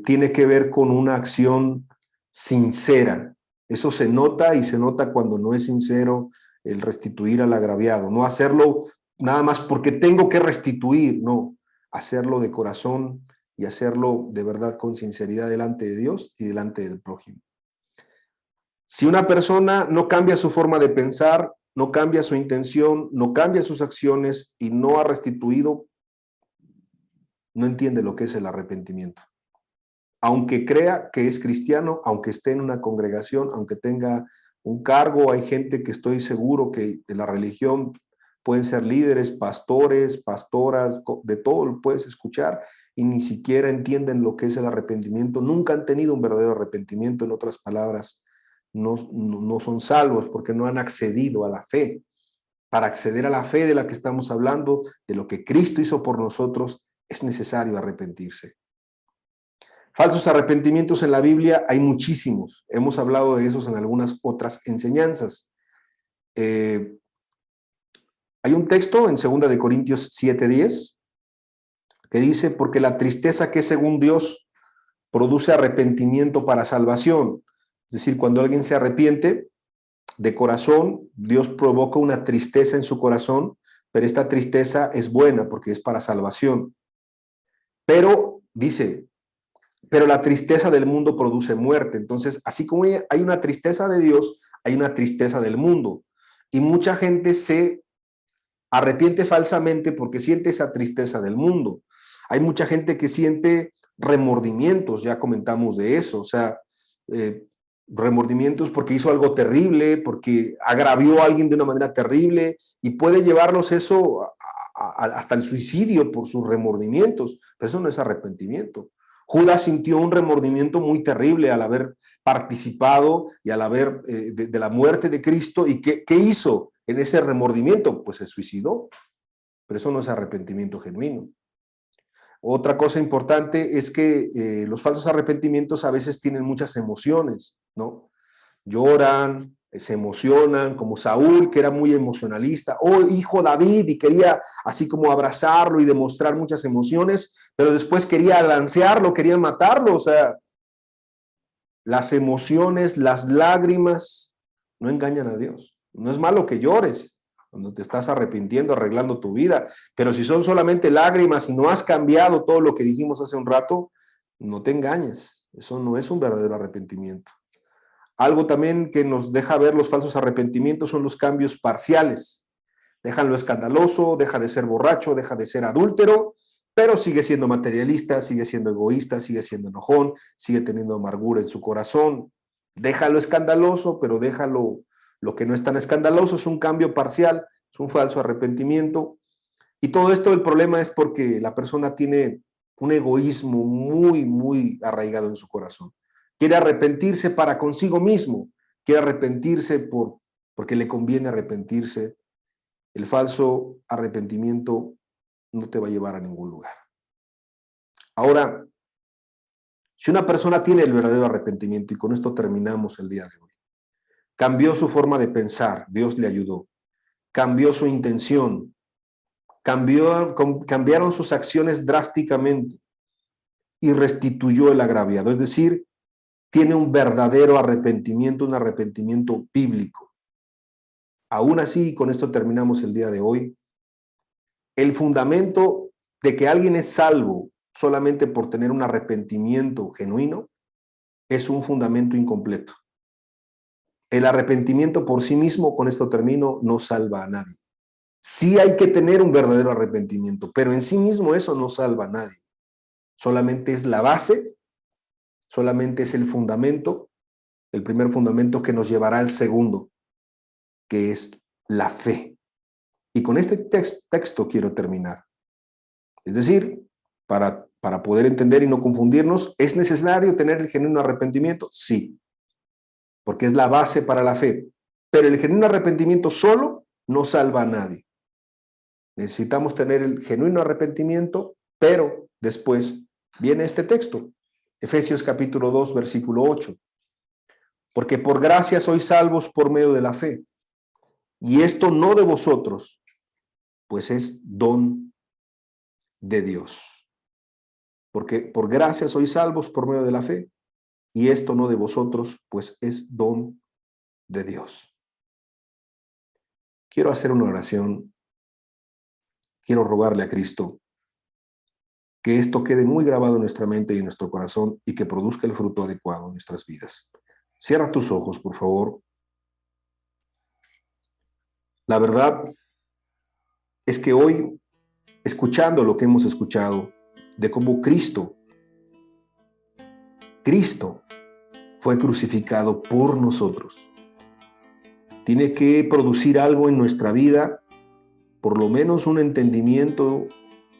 tiene que ver con una acción sincera. Eso se nota y se nota cuando no es sincero el restituir al agraviado. No hacerlo nada más porque tengo que restituir, no. Hacerlo de corazón y hacerlo de verdad con sinceridad delante de Dios y delante del prójimo. Si una persona no cambia su forma de pensar, no cambia su intención, no cambia sus acciones y no ha restituido, no entiende lo que es el arrepentimiento. Aunque crea que es cristiano, aunque esté en una congregación, aunque tenga un cargo, hay gente que estoy seguro que en la religión pueden ser líderes, pastores, pastoras, de todo lo puedes escuchar y ni siquiera entienden lo que es el arrepentimiento, nunca han tenido un verdadero arrepentimiento, en otras palabras, no son salvos porque no han accedido a la fe. Para acceder a la fe de la que estamos hablando, de lo que Cristo hizo por nosotros, es necesario arrepentirse. Falsos arrepentimientos en la Biblia hay muchísimos. Hemos hablado de esos en algunas otras enseñanzas. Hay un texto en 2 de Corintios 7:10 que dice, porque la tristeza que es según Dios produce arrepentimiento para salvación. Es decir, cuando alguien se arrepiente de corazón, Dios provoca una tristeza en su corazón, pero esta tristeza es buena porque es para salvación. Pero, dice, pero la tristeza del mundo produce muerte. Entonces, así como hay una tristeza de Dios, hay una tristeza del mundo. Y mucha gente se arrepiente falsamente porque siente esa tristeza del mundo. Hay mucha gente que siente remordimientos, ya comentamos de eso, o sea, remordimientos porque hizo algo terrible, porque agravió a alguien de una manera terrible y puede llevarlos eso hasta el suicidio por sus remordimientos, pero eso no es arrepentimiento. Judas sintió un remordimiento muy terrible al haber participado y al haber de la muerte de Cristo. ¿Y qué hizo en ese remordimiento? Pues se suicidó, pero eso no es arrepentimiento genuino. Otra cosa importante es que los falsos arrepentimientos a veces tienen muchas emociones, ¿no? Lloran, se emocionan, como Saúl, que era muy emocionalista, o hijo David, y quería así como abrazarlo y demostrar muchas emociones, pero después quería lancearlo, quería matarlo. O sea, las emociones, las lágrimas no engañan a Dios. No es malo que llores cuando te estás arrepintiendo, arreglando tu vida, pero si son solamente lágrimas y no has cambiado todo lo que dijimos hace un rato, no te engañes. Eso no es un verdadero arrepentimiento. Algo también que nos deja ver los falsos arrepentimientos son los cambios parciales. Dejan lo escandaloso, deja de ser borracho, deja de ser adúltero, pero sigue siendo materialista, sigue siendo egoísta, sigue siendo enojón, sigue teniendo amargura en su corazón. Deja lo escandaloso, pero déjalo lo que no es tan escandaloso, es un cambio parcial, es un falso arrepentimiento. Y todo esto, el problema es porque la persona tiene un egoísmo muy arraigado en su corazón. Quiere arrepentirse para consigo mismo, quiere arrepentirse porque le conviene arrepentirse. El falso arrepentimiento no te va a llevar a ningún lugar. Ahora, si una persona tiene el verdadero arrepentimiento, y con esto terminamos el día de hoy, cambió su forma de pensar, Dios le ayudó, cambió su intención, cambiaron sus acciones drásticamente y restituyó el agraviado, es decir, tiene un verdadero arrepentimiento, un arrepentimiento bíblico. Aún así, con esto terminamos el día de hoy, el fundamento de que alguien es salvo solamente por tener un arrepentimiento genuino es un fundamento incompleto. El arrepentimiento por sí mismo, con esto termino, no salva a nadie. Sí hay que tener un verdadero arrepentimiento, pero en sí mismo eso no salva a nadie. Solamente es la base, solamente es el fundamento, el primer fundamento que nos llevará al segundo, que es la fe. Y con este texto quiero terminar. Es decir, para poder entender y no confundirnos, ¿es necesario tener el genuino arrepentimiento? Sí, porque es la base para la fe. Pero el genuino arrepentimiento solo no salva a nadie. Necesitamos tener el genuino arrepentimiento, pero después viene este texto, Efesios capítulo 2, versículo 8. Porque por gracia sois salvos por medio de la fe. Y esto no de vosotros, pues es don de Dios. Porque por gracia sois salvos por medio de la fe. Y esto no de vosotros, pues es don de Dios. Quiero hacer una oración. Quiero rogarle a Cristo que esto quede muy grabado en nuestra mente y en nuestro corazón y que produzca el fruto adecuado en nuestras vidas. Cierra tus ojos, por favor. La verdad es que hoy, escuchando lo que hemos escuchado de cómo Cristo fue crucificado por nosotros, tiene que producir algo en nuestra vida, por lo menos un entendimiento,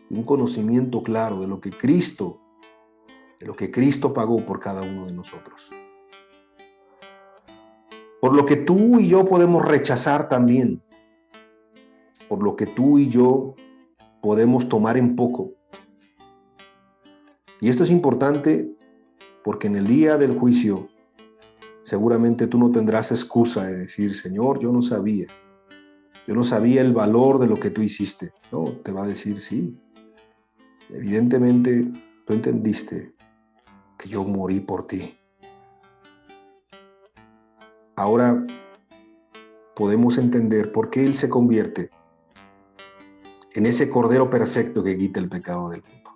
un conocimiento claro de lo que Cristo pagó por cada uno de nosotros. Por lo que tú y yo podemos rechazar también, por lo que tú y yo podemos tomar en poco. Y esto es importante porque en el día del juicio seguramente tú no tendrás excusa de decir, Señor, yo no sabía el valor de lo que tú hiciste. No, te va a decir, sí, evidentemente tú entendiste que yo morí por ti. Ahora podemos entender por qué Él se convierte en ese Cordero perfecto que quita el pecado del mundo.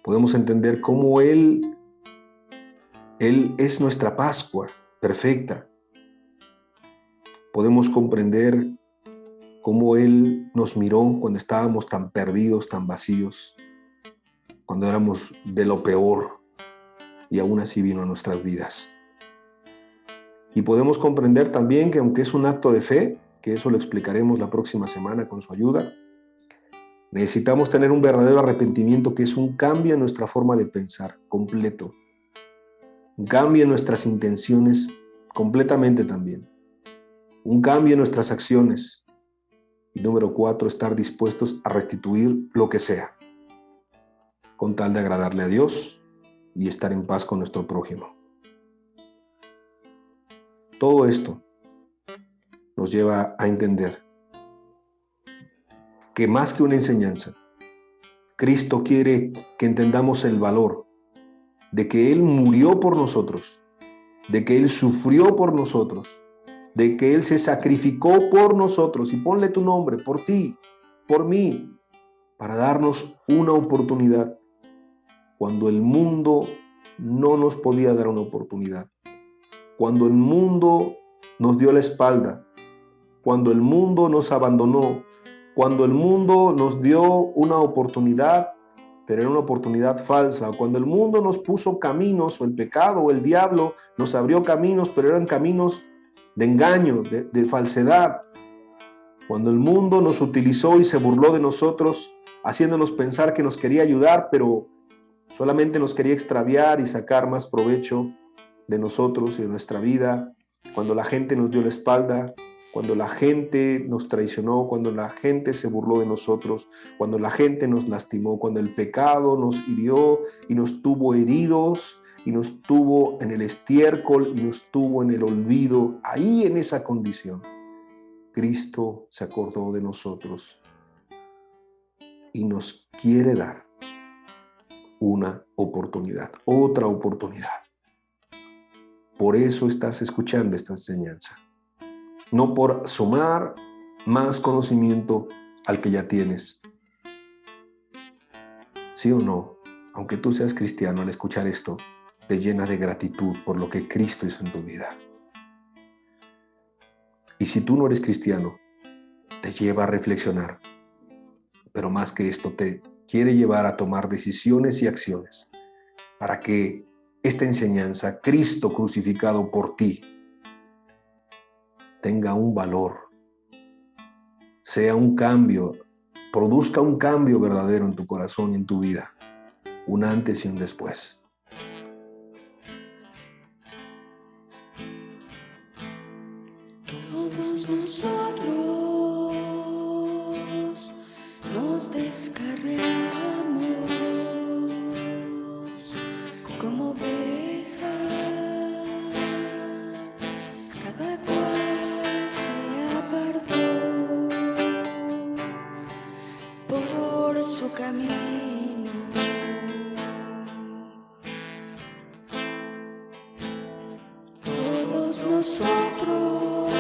Podemos entender cómo Él es nuestra Pascua perfecta. Podemos comprender cómo Él nos miró cuando estábamos tan perdidos, tan vacíos, cuando éramos de lo peor, y aún así vino a nuestras vidas. Y podemos comprender también que aunque es un acto de fe, que eso lo explicaremos la próxima semana con su ayuda, necesitamos tener un verdadero arrepentimiento que es un cambio en nuestra forma de pensar, completo. Un cambio en nuestras intenciones, completamente también. Un cambio en nuestras acciones. Y número 4, estar dispuestos a restituir lo que sea, con tal de agradarle a Dios y estar en paz con nuestro prójimo. Todo esto nos lleva a entender que más que una enseñanza, Cristo quiere que entendamos el valor de que Él murió por nosotros, de que Él sufrió por nosotros, de que Él se sacrificó por nosotros, y ponle tu nombre, por ti, por mí, para darnos una oportunidad cuando el mundo no nos podía dar una oportunidad, cuando el mundo nos dio la espalda, cuando el mundo nos abandonó, cuando el mundo nos dio una oportunidad, pero era una oportunidad falsa, cuando el mundo nos puso caminos, o el pecado o el diablo nos abrió caminos, pero eran caminos de engaño, de falsedad, cuando el mundo nos utilizó y se burló de nosotros, haciéndonos pensar que nos quería ayudar, pero solamente nos quería extraviar y sacar más provecho de nosotros y de nuestra vida, cuando la gente nos dio la espalda, cuando la gente nos traicionó, cuando la gente se burló de nosotros, cuando la gente nos lastimó, cuando el pecado nos hirió y nos tuvo heridos y nos tuvo en el estiércol y nos tuvo en el olvido, ahí en esa condición, Cristo se acordó de nosotros y nos quiere dar una oportunidad, otra oportunidad. Por eso estás escuchando esta enseñanza. No por sumar más conocimiento al que ya tienes. ¿Sí o no? Aunque tú seas cristiano, al escuchar esto, te llena de gratitud por lo que Cristo hizo en tu vida. Y si tú no eres cristiano, te lleva a reflexionar. Pero más que esto, te quiere llevar a tomar decisiones y acciones para que esta enseñanza, Cristo crucificado por ti, tenga un valor, sea un cambio, produzca un cambio verdadero en tu corazón y en tu vida, un antes y un después. Todos nosotros nos descarriamos como ovejas, cada cual se apartó por su camino. Todos nosotros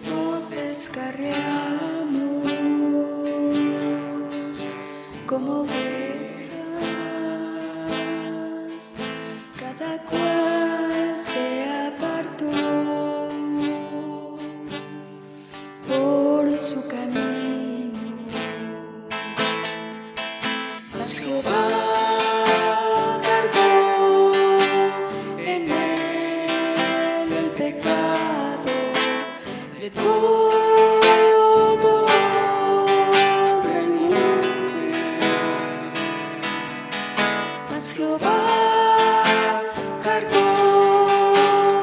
nos descarriamos como ovejas, cada cual se apartó por su camino. Mas Jehová cargó en él el pecado de todo el mundo. Mas Jehová cargó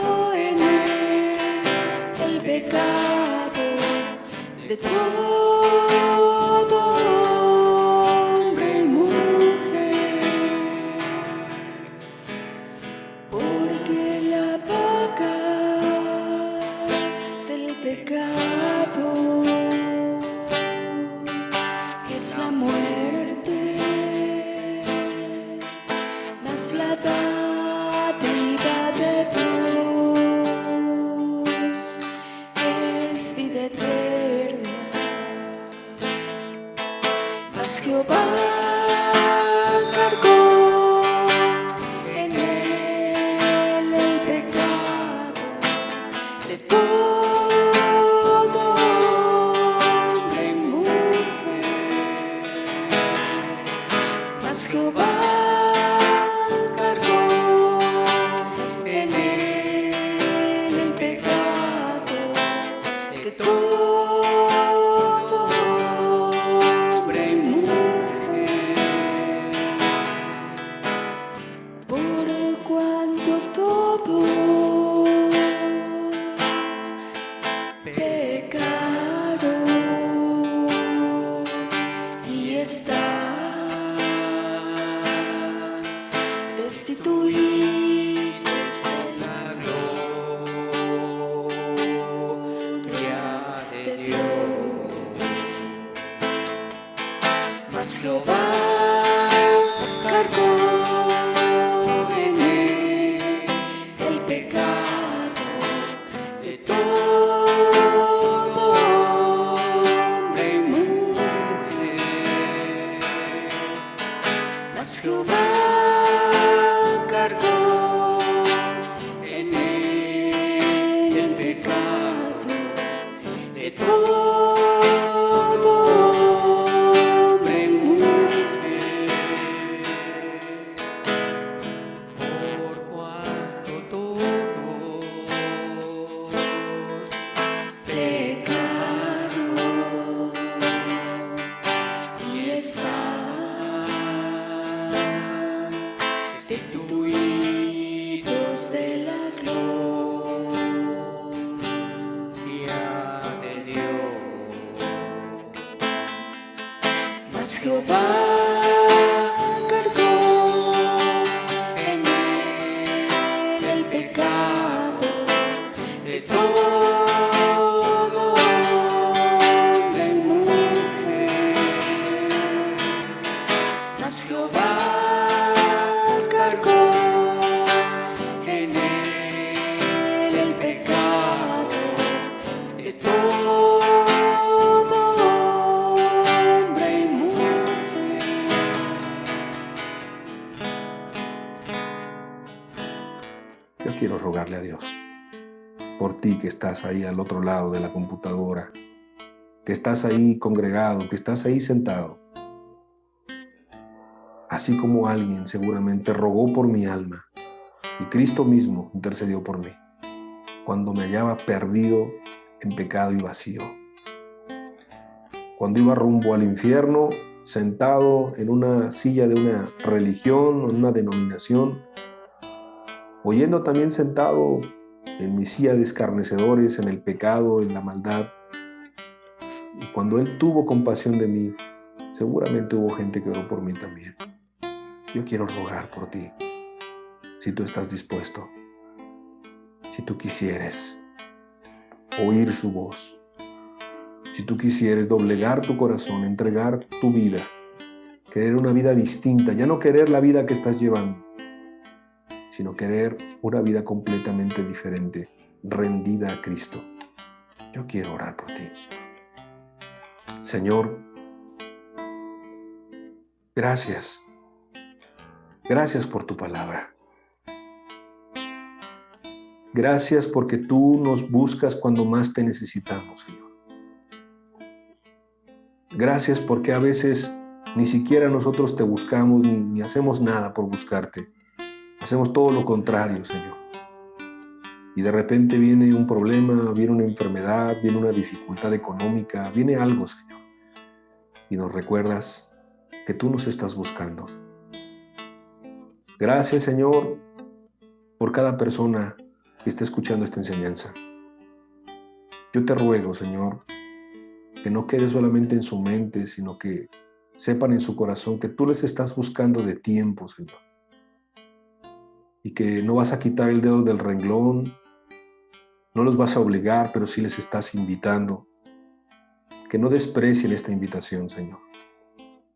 Dios de la gloria de Dios. mas Jehová cargó en él el pecado De todo hombre y mujer, mas Jehová cargó en él el pecado de todo hombre y mujer. Yo quiero rogarle a Dios por ti que estás ahí al otro lado de la computadora, que estás ahí congregado, que estás ahí sentado. Así como alguien seguramente rogó por mi alma y Cristo mismo intercedió por mí cuando me hallaba perdido en pecado y vacío. Cuando iba rumbo al infierno, sentado en una silla de una religión o en una denominación, oyendo también sentado en mi silla de escarnecedores, en el pecado, en la maldad. Y cuando Él tuvo compasión de mí, seguramente hubo gente que oró por mí también. Yo quiero rogar por ti, si tú estás dispuesto, si tú quisieres oír su voz, si tú quisieres doblegar tu corazón, entregar tu vida, querer una vida distinta, ya no querer la vida que estás llevando, sino querer una vida completamente diferente, rendida a Cristo. Yo quiero orar por ti. Señor, gracias. Gracias por tu palabra. Gracias porque tú nos buscas cuando más te necesitamos, Señor. Gracias porque a veces ni siquiera nosotros te buscamos ni hacemos nada por buscarte. Hacemos todo lo contrario, Señor. Y de repente viene un problema, viene una enfermedad, viene una dificultad económica, viene algo, Señor. Y nos recuerdas que tú nos estás buscando. Gracias, Señor, por cada persona que esté escuchando esta enseñanza. Yo te ruego, Señor, que no quede solamente en su mente, sino que sepan en su corazón que tú les estás buscando de tiempo, Señor. Y que no vas a quitar el dedo del renglón, no los vas a obligar, pero sí les estás invitando. Que no desprecien esta invitación, Señor.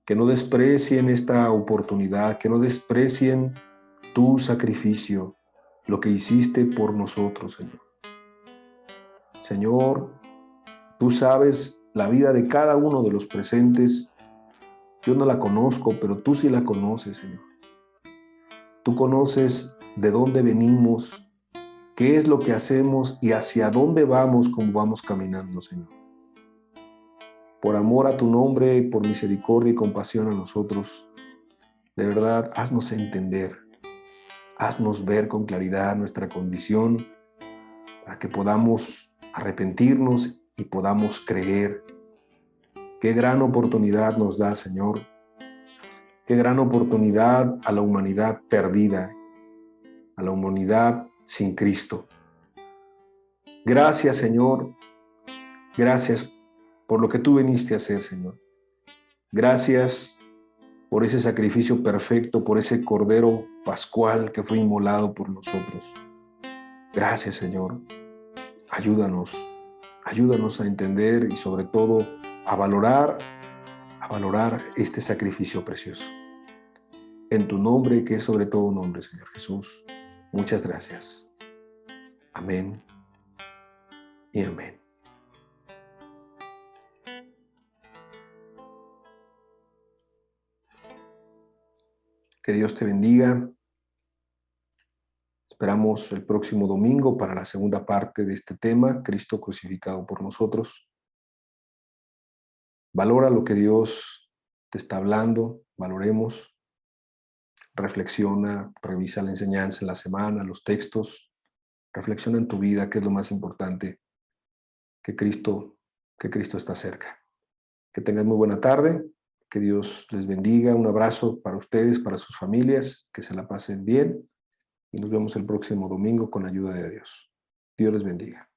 Que no desprecien esta oportunidad, que no desprecien tu sacrificio, lo que hiciste por nosotros, Señor. Señor, tú sabes la vida de cada uno de los presentes. Yo no la conozco, pero tú sí la conoces, Señor. Tú conoces de dónde venimos, qué es lo que hacemos y hacia dónde vamos como vamos caminando, Señor. Por amor a tu nombre, por misericordia y compasión a nosotros, de verdad, haznos entender, haznos ver con claridad nuestra condición para que podamos arrepentirnos y podamos creer. Qué gran oportunidad nos da, Señor. Qué gran oportunidad a la humanidad perdida, a la humanidad sin Cristo. Gracias, Señor. Gracias por lo que tú viniste a hacer, Señor. Gracias por ese sacrificio perfecto, por ese cordero pascual que fue inmolado por nosotros. Gracias, Señor. Ayúdanos a entender y sobre todo a valorar este sacrificio precioso. En tu nombre, que es sobre todo nombre, Señor Jesús. Muchas gracias. Amén y amén. Que Dios te bendiga. Esperamos el próximo domingo para la segunda parte de este tema, Cristo crucificado por nosotros. Valora lo que Dios te está hablando, valoremos. Reflexiona, revisa la enseñanza en la semana, los textos. Reflexiona en tu vida, que es lo más importante, que Cristo está cerca. Que tengan muy buena tarde. Que Dios les bendiga. Un abrazo para ustedes, para sus familias. Que se la pasen bien. y nos vemos el próximo domingo con la ayuda de Dios. Dios les bendiga.